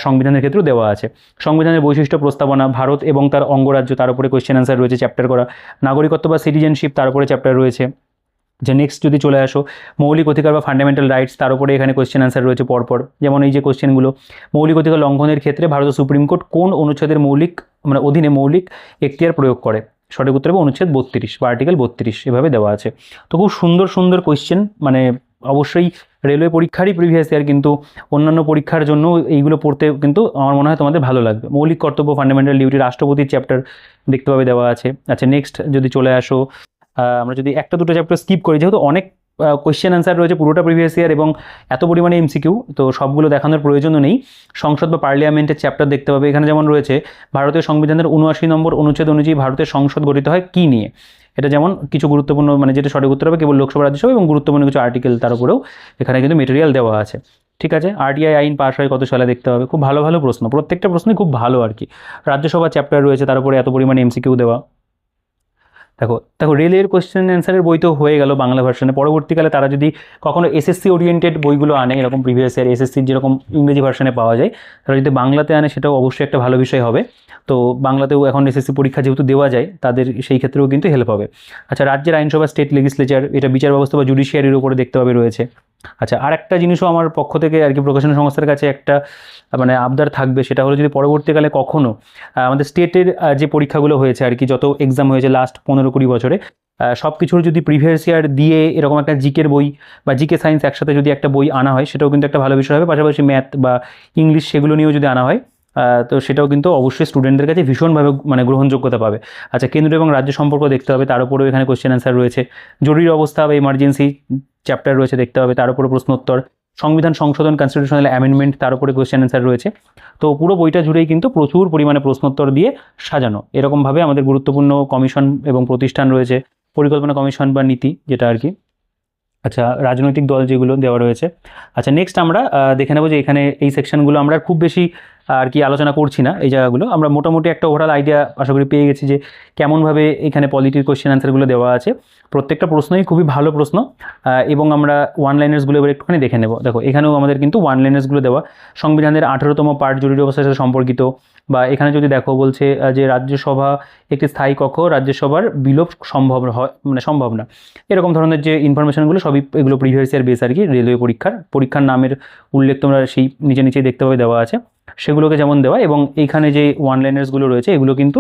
সংবিধানের ক্ষেত্রেও দেওয়া আছে। সংবিধানের বৈশিষ্ট্য প্রস্তাবনা, ভারত এবং তার অঙ্গরাজ্য, তার উপরে কোশ্চেন অ্যান্সার রয়েছে চ্যাপ্টার করা। নাগরিকত্ব বা সিটিজেনশিপ, তার উপরে চ্যাপ্টার রয়েছে। যে নেক্সট যদি চলে আসো, মৌলিক অধিকার বা ফান্ডামেন্টাল রাইটস, তার উপরে এখানে কোশ্চেন অ্যান্সার রয়েছে পরপর। যেমন এই যে কোশ্চেনগুলো, মৌলিক অধিকার লঙ্ঘনের ক্ষেত্রে ভারতের সুপ্রিম কোর্ট কোন অনুচ্ছেদের অধীনে মৌলিক এখতিয়ার প্রয়োগ করে? সঠিক উত্তর হবে অনুচ্ছেদ 32 বা আর্টিকেল 32, এভাবে দেওয়া আছে। তো খুব সুন্দর কোশ্চেন, মানে অবশ্যই রেলওয়ে পরীক্ষারই প্রিভিয়াস ইয়ার, কিন্তু অন্যান্য পরীক্ষার জন্য এইগুলো পড়তে কিন্তু আমার মনে হয় তোমাদের ভালো লাগবে। মৌলিক কর্তব্য ফান্ডামেন্টাল ডিউটি, রাষ্ট্রপতির চ্যাপ্টার দেখতে পাবে দেওয়া আছে। আচ্ছা, নেক্সট যদি চলে আসো, আমরা যদি একটা দুটো চ্যাপ্টার স্কিপ করি, যেহেতু অনেক কোয়েশ্চেন অ্যান্সার রয়েছে পুরোটা প্রিভিয়াস ইয়ার এবং এত পরিমাণে এমসিকিউ, তো সবগুলো দেখানোর প্রয়োজনও নেই। সংসদ বা পার্লামেন্টের চ্যাপ্টার দেখতে পাবে। এখানে যেমন রয়েছে ভারতীয় সংবিধানের ৭৯ নম্বর অনুচ্ছেদ অনুযায়ী ভারতের সংসদ গঠিত হয় কী নিয়ে, এটা যেমন কিছু গুরুত্বপূর্ণ মানে যেটা সঠিক উত্তর হবে কেবল লোকসভা রাজ্যসভা এবং গুরুত্বপূর্ণ কিছু আর্টিকেল তার উপরেও এখানে কিন্তু মেটেরিয়াল দেওয়া আছে। ঠিক আছে, আরটিআই আইন পাস হয় কত সালে দেখতে হবে। খুব ভালো ভালো প্রশ্ন, প্রত্যেকটা প্রশ্নই খুব ভালো আর কি। রাজ্যসভা চ্যাপ্টার রয়েছে, তার উপরে এত পরিমাণে এমসিকিউ দেওয়া। দেখো দেখো রেলের কোয়েশ্চেন অ্যান্সারের বই তো হয়ে গেল বাংলা ভার্সনে। পরবর্তীকালে তারা যদি কখনো এসএসসি ওরিয়েন্টেড বইগুলো আনে, এরকম প্রিভিয়াস ইয়ার এসএসসির যেরকম ইংরেজি ভার্সনে পাওয়া যায়, তারা যদি বাংলাতে আনে সেটাও অবশ্যই একটা ভালো বিষয় হবে। তো বাংলাতেও এখন এসএসসি পরীক্ষা যেহেতু দেওয়া যায়, তাদের সেই ক্ষেত্রেও কিন্তু হেল্প হবে। আচ্ছা, রাজ্যের আইনসভা স্টেট লেজিসলেচার, এটা বিচার ব্যবস্থা বা জুডিশিয়ারির উপরে দেখতে পাবে রয়েছে। আচ্ছা, আর একটা জিনিসও আমার পক্ষ থেকে আর কি প্রকাশনা সংস্থার কাছে একটা মানে আবদার থাকবে, সেটা হলো যদি পরবর্তীকালে কখনো আমাদের স্টেটের যে পরীক্ষাগুলো হয়েছে আর কি, যত এক্সাম হয়েছে লাস্ট 15-20 বছরে, সব কিছুর যদি প্রিভিয়াস ইয়ার দিয়ে এরকম একটা জিকের বই বা জিকে সায়েন্স একসাথে যদি একটা বই আনা হয়, সেটাও কিন্তু একটা ভালো বিষয় হবে। পাশাপাশি ম্যাথ বা ইংলিশ সেগুলো নিয়েও যদি আনা হয়, তো সেটাও কিন্তু অবশ্যই স্টুডেন্টদের কাছে ভীষণভাবে মানে গ্রহণযোগ্যতা পাবে। আচ্ছা, কেন্দ্র এবং রাজ্য সম্পর্ক দেখতে হবে, তার উপরেও এখানে কোয়েশ্চেন অ্যান্সার রয়েছে। জরুরি অবস্থা বা ইমার্জেন্সি চ্যাপ্টার রয়েছে দেখতে হবে, তার উপরে প্রশ্নোত্তর। সংবিধান সংশোধন কনস্টিটিউশনাল অ্যামেন্ডমেন্ট, তার উপরে কোয়েশ্চেন অ্যান্সার রয়েছে। তো পুরো বইটা জুড়েই কিন্তু প্রচুর পরিমাণে প্রশ্নোত্তর দিয়ে সাজানো। এরকমভাবে আমাদের গুরুত্বপূর্ণ কমিশন এবং প্রতিষ্ঠান রয়েছে, পরিকল্পনা কমিশন বা নীতি যেটা আর কি। আচ্ছা, রাজনৈতিক দল যেগুলো দেওয়া রয়েছে। আচ্ছা, নেক্সট আমরা দেখে নেবো যে এখানে এই সেকশনগুলো আমরা খুব বেশি আর কি আলোচনা করছি না। এই জায়গাগুলো আমরা মোটামুটি একটা ওভারঅল আইডিয়া আশা করি পেয়ে গেছি যে কেমনভাবে এখানে পলিটির কোয়েশ্চেন অ্যান্সারগুলো দেওয়া আছে। প্রত্যেকটা প্রশ্নই খুবই ভালো প্রশ্ন, এবং আমরা ওয়ান লাইনার্সগুলো এবার একটুখানি দেখে নেব। দেখো, এখানেও আমাদের কিন্তু ওয়ান লাইনার্সগুলো দেওয়া। সংবিধানের 18তম পার্ট জরুরি অবস্থার সাথে সম্পর্কিত। বা এখানে যদি দেখো বলছে যে রাজ্যসভা একটি স্থায়ী কক্ষ, রাজ্যসভার বিলোপ সম্ভব হয় মানে সম্ভব না, এরকম ধরনের যে ইনফরমেশনগুলো সবই এগুলো প্রিভিয়াস ইয়ার বেস আর কি। রেলওয়ে পরীক্ষার নামের উল্লেখ তোমরা সেই নিচেই দেখতে পাবে দেওয়া আছে, সেগুলোকে যেমন দেওয়া। এবং এইখানে যে ওয়ান লাইনার্সগুলো রয়েছে এগুলো কিন্তু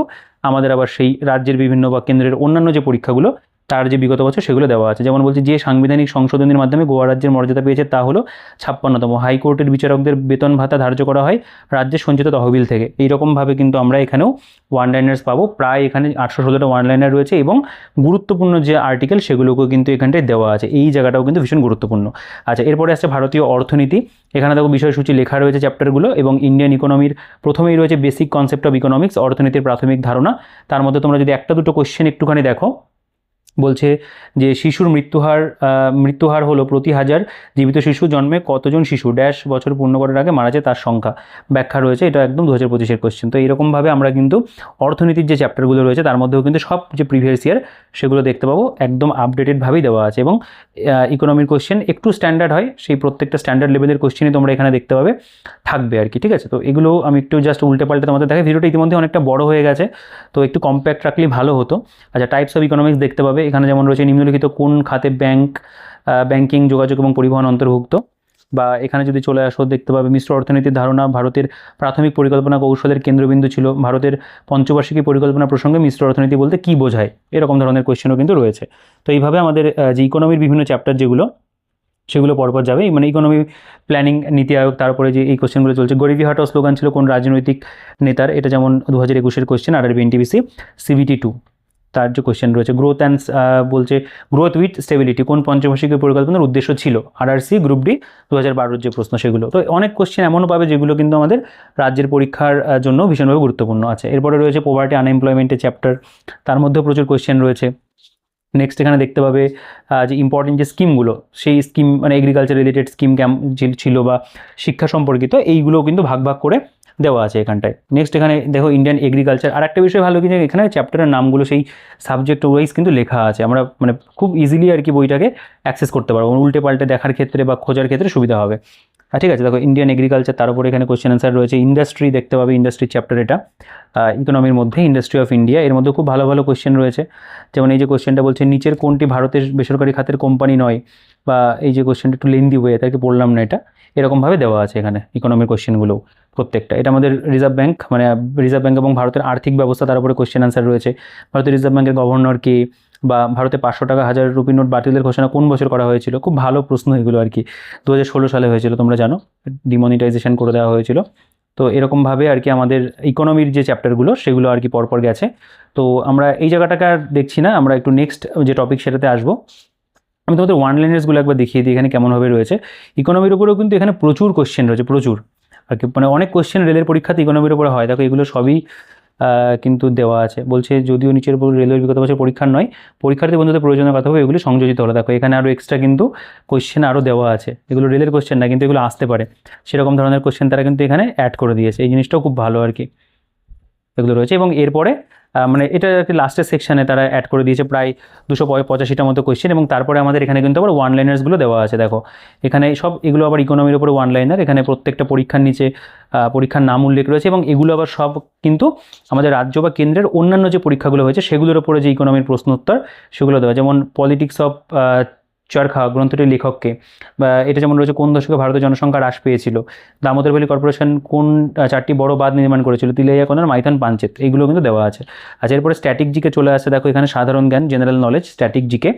আমাদের আবার সেই রাজ্যের বিভিন্ন বা কেন্দ্রের অন্যান্য যে পরীক্ষাগুলো তার যে বিগত বছর সেগুলো দেওয়া আছে। যেমন বলছি, যে সাংবিধানিক সংশোধনীর মাধ্যমে গোয়া রাজ্যের মর্যাদা পেয়েছে তা হলো 56তম। হাইকোর্টের বিচারকদের বেতন ভাতা ধার্য করা হয় রাজ্যের সঞ্চিত তহবিল থেকে। এইরকমভাবে কিন্তু আমরা এখানেও ওয়ান লাইনার্স পাবো। প্রায় এখানে 816টা ওয়ান লাইনার রয়েছে এবং গুরুত্বপূর্ণ যে আর্টিকেল সেগুলোকেও কিন্তু এখানটায় দেওয়া আছে। এই জায়গাটাও কিন্তু ভীষণ গুরুত্বপূর্ণ। আচ্ছা, এরপরে আসছে ভারতীয় অর্থনীতি। এখানে দেখো বিষয়সূচি লেখা রয়েছে চ্যাপ্টারগুলো, এবং ইন্ডিয়ান ইকোনমির প্রথমেই রয়েছে বেসিক কনসেপ্ট অফ ইকোনমিক্স, অর্থনীতির প্রাথমিক ধারণা। তার মধ্যে তোমরা যদি একটা দুটো কোশ্চেন একটুখানি দেখো, বলছে যে শিশুর মৃত্যুহার হলো প্রতি 1000 জীবিত শিশু জন্মে কতজন শিশু ড্যাশ বছর পূর্ণ করার আগে মারা যায় তার সংখ্যা। ব্যাখ্যা রয়েছে, এটা একদম 2025-এর কোশ্চেন। তো এইরকমভাবে আমরা কিন্তু অর্থনীতির যে চ্যাপ্টারগুলো রয়েছে তার মধ্যেও কিন্তু সব যে প্রিভিয়াস ইয়ার সেগুলো দেখতে পাবো, একদম আপডেটেডভাবেই দেওয়া আছে। এবং ইকোনমির কোশ্চেন একটু স্ট্যান্ডার্ড হয়, সেই প্রত্যেকটা স্ট্যান্ডার্ড লেভেলের কোশ্চেনই তোমরা এখানে দেখতে পাবে থাকবে আর কি। ঠিক আছে, তো এগুলো আমি একটু জাস্ট উল্টে পাল্টে তোমাদের দেখাই। ভিডিওটা ইতিমধ্যে অনেকটা বড় হয়ে গেছে, তো একটু কম্প্যাক্ট রাখলেই ভালো হতো। আচ্ছা, টাইপস অফ ইকোনমিক্স দেখতে পাবে। এখানে যেমন রয়েছে নিম্নলিখিত কোন খাতে ব্যাংকিং, যোগাযোগ এবং পরিবহন অন্তর্ভুক্ত। বা এখানে যদি চলে আসো দেখতে পাবে মিশ্র অর্থনীতির ধারণা ভারতের প্রাথমিক পরিকল্পনা কৌশলের কেন্দ্রবিন্দু ছিল। ভারতের পঞ্চবার্ষিকী পরিকল্পনা প্রসঙ্গে মিশ্র অর্থনীতি বলতে কী বোঝায়, এরকম ধরনের কোয়েশ্চেনও কিন্তু রয়েছে। তো এইভাবে আমাদের যে ইকোনমির বিভিন্ন চ্যাপ্টার যেগুলো সেগুলো পরপর যাবে। মানে ইকোনমি প্ল্যানিং, নীতি আয়োগ, তারপরে যে এই কোশ্চেনগুলো চলছে। গরিবি হটাও স্লোগান ছিল কোন রাজনৈতিক নেতার, এটা যেমন 2021-এর কোশ্চেন। আরআরবি এনটিপিসি CBT 2 তার যে কোশ্চেন রয়েছে। বলছে গ্রোথ উইথ স্টেবিলিটি কোন পঞ্চবার্ষিকী পরিকল্পনার উদ্দেশ্য ছিল। RRC গ্রুপ ডি 2012-র যে প্রশ্ন সেগুলো। তো অনেক কোশ্চেন এমনও পাবে যেগুলো কিন্তু আমাদের রাজ্যের পরীক্ষার জন্য ভীষণভাবে গুরুত্বপূর্ণ আছে। এরপরে রয়েছে পোভার্টি আনএমপ্লয়মেন্টের চ্যাপ্টার, তার মধ্যেও প্রচুর কোশ্চেন রয়েছে। নেক্সট এখানে দেখতে পাবে যে ইম্পর্টেন্ট যে স্কিমগুলো, সেই স্কিম মানে এগ্রিকালচার রিলেটেড স্কিম ছিল বা শিক্ষা সম্পর্কিত, এইগুলোও কিন্তু ভাগ ভাগ করে দেওয়া আছে এখানটায়। নেক্সট এখানে দেখো ইন্ডিয়ান এগ্রিকালচার। আর একটা বিষয় ভালো কি যে এখানে চ্যাপ্টারের নামগুলো সেই সাবজেক্ট ওয়াইজ কিন্তু লেখা আছে, আমরা মানে খুব ইজিলি আর কি বইটাকে অ্যাক্সেস করতে পারবো, উল্টে পাল্টে দেখার ক্ষেত্রে বা খোঁজার ক্ষেত্রে সুবিধা হবে। ঠিক আছে, দেখো ইন্ডিয়ান এগ্রিকালচার, তার উপরে এখানে কোশ্চেন অ্যান্সার রয়েছে। ইন্ডাস্ট্রি দেখতে পাবে, ইন্ডাস্ট্রি চ্যাপ্টার এটা ইকোনমির মধ্যে। ইন্ডাস্ট্রি অফ ইন্ডিয়া, এর মধ্যে খুব ভালো ভালো কোশ্চেন রয়েছে। যেমন এই যে কোশ্চেনটা বলছে নিচের কোনটি ভারতের বেসরকারি খাতের কোম্পানি নয়, বা এই যে কোশ্চেনটা একটু লেন্দি হয়ে তাকে পড়লাম না, এটা এরকমভাবে দেওয়া আছে এখানে ইকোনমির কোশ্চেনগুলো প্রত্যেকটা। এটা আমাদের রিজার্ভ ব্যাঙ্ক, মানে রিজার্ভ ব্যাঙ্ক এবং ভারতের আর্থিক ব্যবস্থা, তার উপরে কোশ্চেন অ্যান্সার রয়েছে। ভারতের রিজার্ভ ব্যাঙ্কের গভর্নর কে, বা ভারতে 500 টাকা 1000 রুপি নোট বাতিলের ঘোষণা কোন বছর করা হয়েছিল। খুব ভালো প্রশ্ন এগুলো আর কি, 2016 সালে হয়েছিল, তোমরা জানো, ডিমনিটাইজেশন করে দেওয়া হয়েছিল। তো এরকমভাবে আর কি আমাদের ইকোনমির যে চ্যাপ্টারগুলো সেগুলো আর কি পরপর গেছে। তো আমরা এই জায়গাটাকে আর দেখছি না, আমরা একটু নেক্সট যে টপিক সেটাতে আসবো। আমি তোমাদের ওয়ান লাইনার্সগুলো একবার দেখিয়ে দিই এখানে কেমনভাবে রয়েছে। ইকোনমির উপরেও কিন্তু এখানে প্রচুর কোশ্চেন রয়েছে, প্রচুর আর কি, মানে অনেক কোশ্চেন রেলের পরীক্ষাতে ইকোনমির উপরে হয়। দেখো এগুলো সবই কিন্তু দেওয়া আছে। বলছে যদিও নিচের উপর রেলওয়ের বিগত বছর পরীক্ষার নয়, পরীক্ষার্থী বন্ধুদের প্রয়োজনীয় কথা হবে এগুলি সংযোজিত হলো। দেখো এখানে আরও এক্সট্রা কিন্তু কোশ্চেন আরও দেওয়া আছে, এগুলো রেলের কোশ্চেন না কিন্তু এগুলো আসতে পারে, সেরকম ধরনের কোশ্চেন তারা কিন্তু এখানে অ্যাড করে দিয়েছে। এই জিনিসটাও খুব ভালো আর কি, এগুলো রয়েছে। এবং এরপরে মানে এটা আর কি লাস্টের সেকশানে তারা অ্যাড করে দিয়েছে প্রায় 285টার মতো কোয়েশ্চেন। এবং তারপরে আমাদের এখানে কিন্তু আবার ওয়ান লাইনার্সগুলো দেওয়া আছে। দেখো এখানে সব এগুলো আবার ইকোনমির উপরে ওয়ান লাইনার, এখানে প্রত্যেকটা পরীক্ষার নিচে পরীক্ষার নাম উল্লেখ রয়েছে। এবং এগুলো আবার সব কিন্তু আমাদের রাজ্য বা কেন্দ্রের অন্যান্য যে পরীক্ষাগুলো হয়েছে সেগুলোর উপরে যে ইকোনমির প্রশ্নোত্তর সেগুলো দেওয়া, যেমন পলিটিক্স অফ চরখা গ্রন্থটির লেখককে, বা এটা যেমন রয়েছে কোন দশকে ভারতের জনসংখ্যা হ্রাস পেয়েছিল, দামোদর ভ্যালি কর্পোরেশন কোন 4টি বড় বাঁধ নির্মাণ করেছিল, তিলাইয়া কোনার মাইথন পাঞ্চেত, এইগুলো কিন্তু দেওয়া আছে। আচ্ছা এরপরে স্ট্যাটিক জিকে চলে আসছে। দেখো এখানে সাধারণ জ্ঞান জেনারেল নলেজ স্ট্যাটিক জিকে।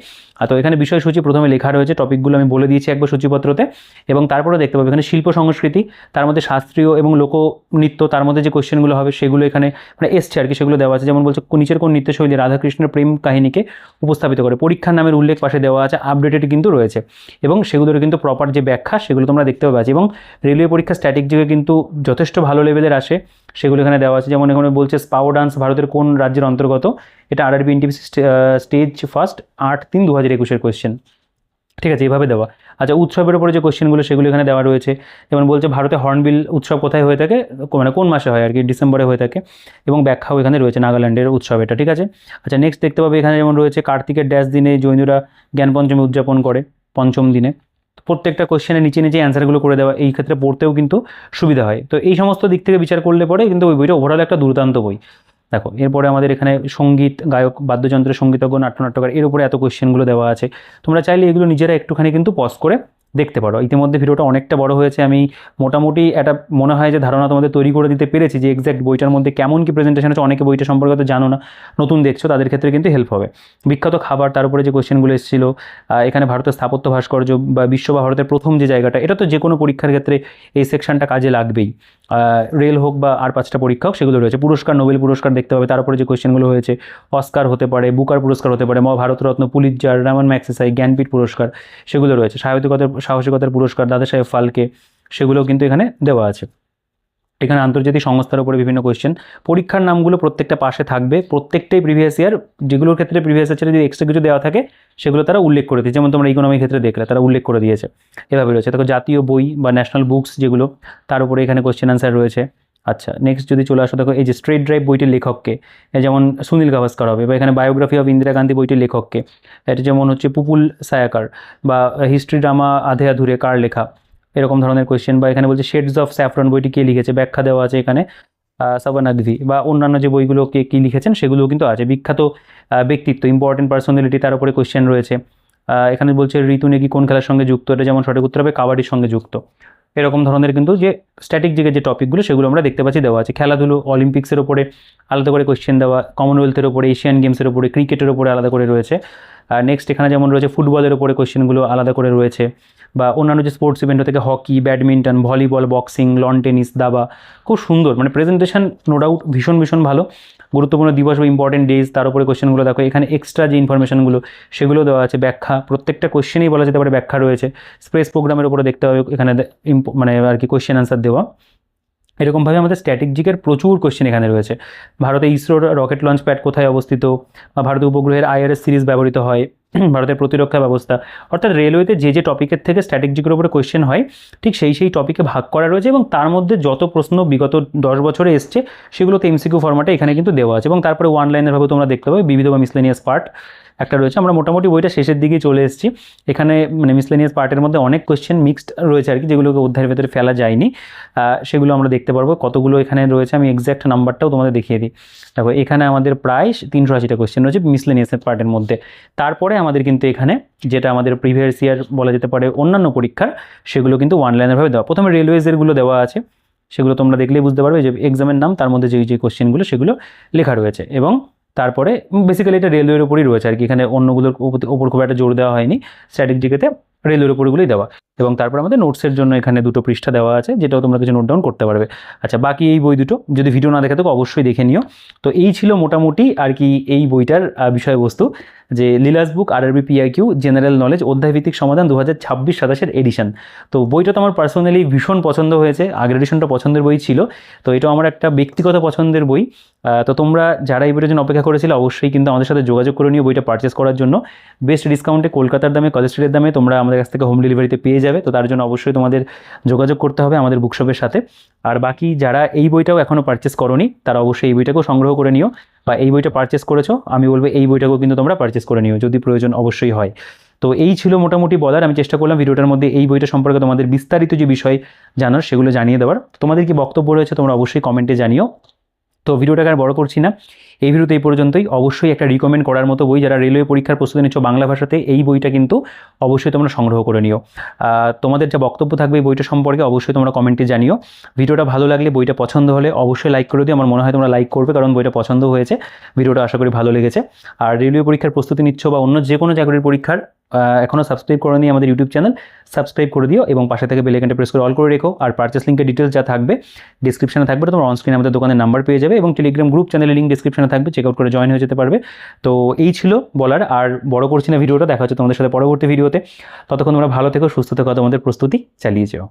তো এখানে বিষয়সূচি প্রথমে লেখা রয়েছে, টপিকগুলো আমি বলে দিয়েছি একবার সূচিপত্রতে। এবং তারপরে দেখতে পাবে এখানে শিল্প সংস্কৃতি, তার মধ্যে শাস্ত্রীয় এবং লোকনৃত্য, তার মধ্যে যে কোশ্চেনগুলো হবে সেগুলো এখানে মানে এসছে আর কি, সেগুলো দেওয়া আছে। যেমন বলছে নিচের কোন নৃত্যশৈলী রাধাকৃষ্ণের প্রেম কাহিনীকে উপস্থাপিত করে, পরীক্ষার নামের উল্লেখ পাশে দেওয়া আছে, আপডেটেড কিন্তু রয়েছে। এবং সেগুলোর কিন্তু প্রপার যে ব্যাখ্যা সেগুলো তোমরা দেখতে পাবে আছে। এবং রেলওয়ে পরীক্ষা স্ট্যাটিক জিকে কিন্তু যথেষ্ট ভালো লেভেলের আসে, সেগুলো এখানে দেওয়া আছে। যেমন এখানে বলছে স্পাও ডান্স ভারতের কোন রাজ্যের অন্তর্গত, এটা RRB NTPC stage first 8/3/2021 question, ঠিক আছে, এইভাবে দেওয়া। আচ্ছা উৎসবের উপরে যে কোশ্চেনগুলো সেগুলো এখানে দেওয়া রয়েছে। যেমন বলছে ভারতে হর্নবিল উৎসব কোথায় হয়ে থাকে, মানে কোন মাসে হয় আর কি, ডিসেম্বরে হয়ে থাকে। এবং ব্যাখ্যাও এখানে রয়েছে, নাগাল্যান্ডের উৎসব এটা, ঠিক আছে। আচ্ছা নেক্সট দেখতে পাবে এখানে যেমন রয়েছে কার্তিকের ড্যাশ দিনে জৈনরা জ্ঞান পঞ্চমী উদযাপন করে, পঞ্চম দিনে। প্রত্যেকটা কোশ্চেনের নিচে নিচে অ্যান্সারগুলো করে দেওয়া, এই ক্ষেত্রে পড়তেও কিন্তু সুবিধা হয়। তো এই সমস্ত দিক থেকে বিচার করলে পরে কিন্তু ওই বইটা ওভারঅল একটা দুর্দান্ত বই। দেখো এরপরে আমাদের এখানে সঙ্গীত গায়ক, বাদ্যযন্ত্রের সঙ্গীতজ্ঞ, নাট্যকার, এর উপরে এত কোশ্চেনগুলো দেওয়া আছে। তোমরা চাইলে এগুলো নিজেরা একটুখানি কিন্তু পজ করে দেখতে পারো। ইতিমধ্যে ভিডিওটা অনেকটা বড় হয়েছে, আমি মোটামুটি একটা মনে হয় যে ধারণা তোমাদের তৈরি করে দিতে পেরেছি যে এক্স্যাক্ট বইটার মধ্যে কেমন কি প্রেজেন্টেশন আছে। অনেকে বইটা সম্পর্কে তো জানো না, নতুন দেখছো, তাদের ক্ষেত্রে কিন্তু হেল্প হবে। বিখ্যাত খাবার, তার উপরে যে কোশ্চেনগুলো এসেছিলো, এখানে ভারতের স্থাপত্য ভাস্কর্য বা বিশ্ব বা ভারতের প্রথম যে জায়গাটা, এটা তো যে কোনো পরীক্ষার ক্ষেত্রে এই সেকশনটা কাজে লাগবেই। রেল হোক বা আর 5টা পরীক্ষা হোক, সেগুলো রয়েছে। পুরস্কার, নোবেল পুরস্কার দেখতে হবে, তারপরে যে কোশ্চেনগুলো হয়েছে, অস্কার হতে পারে, বুকার পুরস্কার হতে পারে, Bharat Ratna, Pulitzer, Ramon Magsaysay Jnanpith পুরস্কার, সেগুলো রয়েছে। সাহসিকতার পুরস্কার, দাদা সাহেব ফালকে, সেগুলোও কিন্তু এখানে দেওয়া আছে। এখানে আন্তর্জাতিক সংস্থার উপরে বিভিন্ন কোয়েশ্চেন, পরীক্ষার নামগুলো প্রত্যেকটা পাশে থাকবে, প্রত্যেকটাই প্রিভিয়াস ইয়ার, যেগুলোর ক্ষেত্রে প্রিভিয়াস ইয়ার যদি এক্সট্রা কিছু দেওয়া থাকে সেগুলো তারা উল্লেখ করে দিয়েছে। যেমন তোমরা ইকোনমির ক্ষেত্রে দেখলে তারা উল্লেখ করে দিয়েছে, এভাবে রয়েছে। দেখো জাতীয় বই বা ন্যাশনাল বুকস যেগুলো, তার উপরে এখানে কোয়েশ্চেন আনসার রয়েছে। আচ্ছা নেক্সট যদি চলে আসো, দেখো এই যে স্ট্রেট ড্রাইভ বইটির লেখককে, যেমন সুনীল গাভাস্কর হবে, বা এখানে বায়োগ্রাফি অফ ইন্দিরা গান্ধী বইটির লেখককে, এটা যেমন হচ্ছে পুপুল সায়াকার, বা হিস্ট্রি ড্রামা আধে আধুরে কার লেখা, এরকম ধরনের কোয়েশ্চেন। বা এখানে বলছে শেডস অফ স্যাফরন বইটি কে লিখেছে, ব্যাখ্যা দেওয়া আছে এখানে, সাবানাগভি। বা অন্যান্য যে বইগুলো কে কী লিখেছেন সেগুলোও কিন্তু আছে। বিখ্যাত ব্যক্তিত্ব, ইম্পর্টেন্ট পার্সোনালিটি, তার উপরে কোয়েশ্চেন রয়েছে। এখানে বলছে ঋতু নেগি কোন খেলার সঙ্গে যুক্ত, এটা যেমন সঠিক উত্তর হবে কাবাডির সঙ্গে যুক্ত। এরকম ধরনের কিন্তু যে স্ট্যাটিক জিকে যে টপিকগুলো সেগুলো আমরা দেখতে পাচ্ছি দেওয়া আছে। খেলাধুলো, অলিম্পিক্সের ওপরে আলাদা করে কোয়েশ্চেন দেওয়া, কমনওয়েলথের ওপরে, এশিয়ান গেমসের ওপরে, ক্রিকেটের ওপরে আলাদা করে রয়েছে। আর নেক্সট এখানে যেমন রয়েছে ফুটবলের ওপরে কোয়েশ্চেনগুলো আলাদা করে রয়েছে। বা অন্যান্য যে স্পোর্টস ইভেন্ট থেকে hockey, badminton, volleyball, boxing, loan tennis, দাবা, খুব সুন্দর, মানে প্রেজেন্টেশন নো ডাউট ভীষণ ভীষণ ভালো। গুরুত্বপূর্ণ দিবস বা ইম্পর্টেন্ট ডেজ, তার উপরে কোয়েশ্চেনগুলো দেখো। এখানে এক্সট্রা যে ইনফরমেশনগুলো সেগুলো দেওয়া আছে, ব্যাখ্যা, প্রত্যেকটা কোয়েশ্চেনেই বলা যেতে পারে ব্যাখ্যা রয়েছে। স্পেস প্রোগ্রামের উপরে দেখতে হবে এখানে মানে আর কি কোয়েশ্চেন আনসার দেওয়া। এরকমভাবে আমাদের স্ট্যাটিক জিকের প্রচুর কোয়েশ্চেন এখানে রয়েছে। ভারতে ইসরোর রকেট লঞ্চ প্যাড কোথায় অবস্থিত, ভারতীয় উপগ্রহের আইআরএস সিরিজ ব্যবহৃত হয়, ভারতের প্রতিরক্ষা ব্যবস্থা। অর্থাৎ রেলওয়েতে যে যে টপিকের থেকে স্ট্যাটিক জিকের উপরে কোয়েশ্চেন হয় ঠিক সেই টপিকে ভাগ করা রয়েছে। এবং তার মধ্যে যত প্রশ্ন বিগত 10 বছরে এসছে সেগুলোতে এমসিকিউ ফরম্যাটে এখানে কিন্তু দেওয়া আছে। এবং তারপরে ওয়ান লাইনেরভাবে তোমরা দেখতে পাবে বিবিধ বা মিসলেনিয়াস পার্ট একটা রয়েছে। আমরা মোটামুটি বইটা শেষের দিকেই চলে এসেছি। এখানে মানে মিসলেনিয়াস পার্টের মধ্যে অনেক কোয়েশ্চেন মিক্সড রয়েছে আর কি, যেগুলোকে অধ্যায়ের ভেতরে ফেলা যায়নি, সেগুলো আমরা দেখতে পারবো কতগুলো এখানে রয়েছে। আমি এক্স্যাক্ট নাম্বারটাও তোমাদের দেখিয়ে দিই। দেখো এখানে আমাদের প্রায় 380টা কোয়েশ্চেন রয়েছে মিসলেনিয়াস পার্টের মধ্যে। তারপরে আমাদের কিন্তু এখানে যেটা আমাদের প্রিভিয়াস ইয়ার বলা যেতে পারে অন্যান্য পরীক্ষার, সেগুলো কিন্তু ওয়ান লাইনারভাবে দেওয়া। প্রথমে রেলওয়েজেরগুলো দেওয়া আছে, সেগুলো তোমরা দেখলেই বুঝতে পারবে যে এক্সামের নাম, তার মধ্যে যে কোয়েশ্চেনগুলো সেগুলো লেখা রয়েছে। এবং তারপরে বেসিক্যালি এটা রেলওয়ের উপরই রয়েছে আর কি, এখানে অন্যগুলোর ওপর খুব একটা জোর দেওয়া হয়নি, স্ট্যাটিক জিকেতে রেলওয়ের উপরগুলোই দেওয়া। এবং তারপর আমাদের নোটসের জন্য এখানে 2টো পৃষ্ঠা দেওয়া আছে, যেটাও তোমরা কিছু নোট ডাউন করতে পারবে। আচ্ছা বাকি এই বই দুটো যদি ভিডিও না দেখে থাকো অবশ্যই দেখে নিও। তো এই ছিল মোটামুটি আর কি এই বইটার বিষয়বস্তু। যে লীলাস বুক আরআরবি পিআইকিউ জেনারেল নলেজ অধ্যায়ভিত্তিক সমাধান 2026-27 এডিশন। তো বইটা তো আমার পার্সোনালি ভীষণ পছন্দ হয়েছে, আগের এডিশনটা পছন্দের বই ছিল, তো এটাও আমার একটা ব্যক্তিগত পছন্দের বই। তো তোমরা যারা এই বইটার জন্য অপেক্ষা করেছিলে অবশ্যই কিন্তু আমাদের সাথে যোগাযোগ করে নিও বইটা পারচেস করার জন্য। বেস্ট ডিসকাউন্টে কলকাতার দামে, কলেজ স্ট্রিটের দামে তোমরা আমাদের কাছ থেকে হোম ডেলিভারিতে পেয়ে যাবে। তো তার জন্য অবশ্যই তোমাদের যোগাযোগ করতে হবে আমাদের বুকশপের সাথে। আর বাকি যারা এই বইটাও এখনও পারচেস করোনি তারা অবশ্যই এই বইটাকেও সংগ্রহ করে নিও, বা এই বইটা পারচেস করেছো আমি বলবো এই বইটাকেও কিন্তু তোমরা পারচেস করে নিও যদি প্রয়োজন অবশ্যই হয়। তো এই ছিল মোটামুটি বলার। আমি চেষ্টা করলাম ভিডিওটার মধ্যে এই বইটা সম্পর্কে তোমাদের বিস্তারিত যে বিষয় জানার সেগুলো জানিয়ে দেওয়ার। তোমাদের কি বক্তব্য রয়েছে তোমরা অবশ্যই কমেন্টে জানিও। তো ভিডিওটাকে আর বড় করছি না, এই ভিডিওতে এই পর্যন্তই। অবশ্যই একটা রিকমেন্ড করার মতো বই, যারা রেলওয়ে পরীক্ষার প্রস্তুতি নিচ্ছ বাংলা ভাষাতে, এই বইটা কিন্তু অবশ্যই তোমরা সংগ্রহ করে নিও। তোমাদের যা বক্তব্য থাকবে এই বইটা সম্পর্কে অবশ্যই তোমরা কমেন্টে জানিও। ভিডিওটা ভালো লাগলে, বইটা পছন্দ হলে অবশ্যই লাইক করে দিও। আমার মনে হয় তোমরা লাইক করবে, কারণ বইটা পছন্দ হয়েছে, ভিডিওটা আশা করি ভালো লেগেছে। আর রেলওয়ে পরীক্ষার প্রস্তুতি নিচ্ছ বা অন্য যে কোনো চাকরির পরীক্ষার এখনও সাবস্ক্রাইব করে নিয়ে আমাদের ইউটিউব চ্যানেল সাবস্ক্রাইব করে দিও, এবং পাশে থেকে বেল আইকনটা প্রেস করে অল করে রেখো। আর পারচেস লিঙ্কের ডিটেলস যা থাকবে ডিসক্রিপশনে থাকবে, তোমরা অনস্ক্রিনে আমাদের দোকানের নাম্বার পেয়ে যাবে, এবং টেলিগ্রাম গ্রুপ চ্যানেলের লিঙ্ক ডিসক্রিপশনে থাকবে, চেক আউট করে জয়েন হয়ে যেতে পারবে। তো এই ছিল বলার, আর বড় করছি না ভিডিওটা। দেখা হচ্ছে তোমাদের সাথে পরবর্তী ভিডিওতে। ততক্ষণ তোমরা ভালো থেকো, সুস্থ থেকো, তোমাদের প্রস্তুতি চালিয়ে যাও।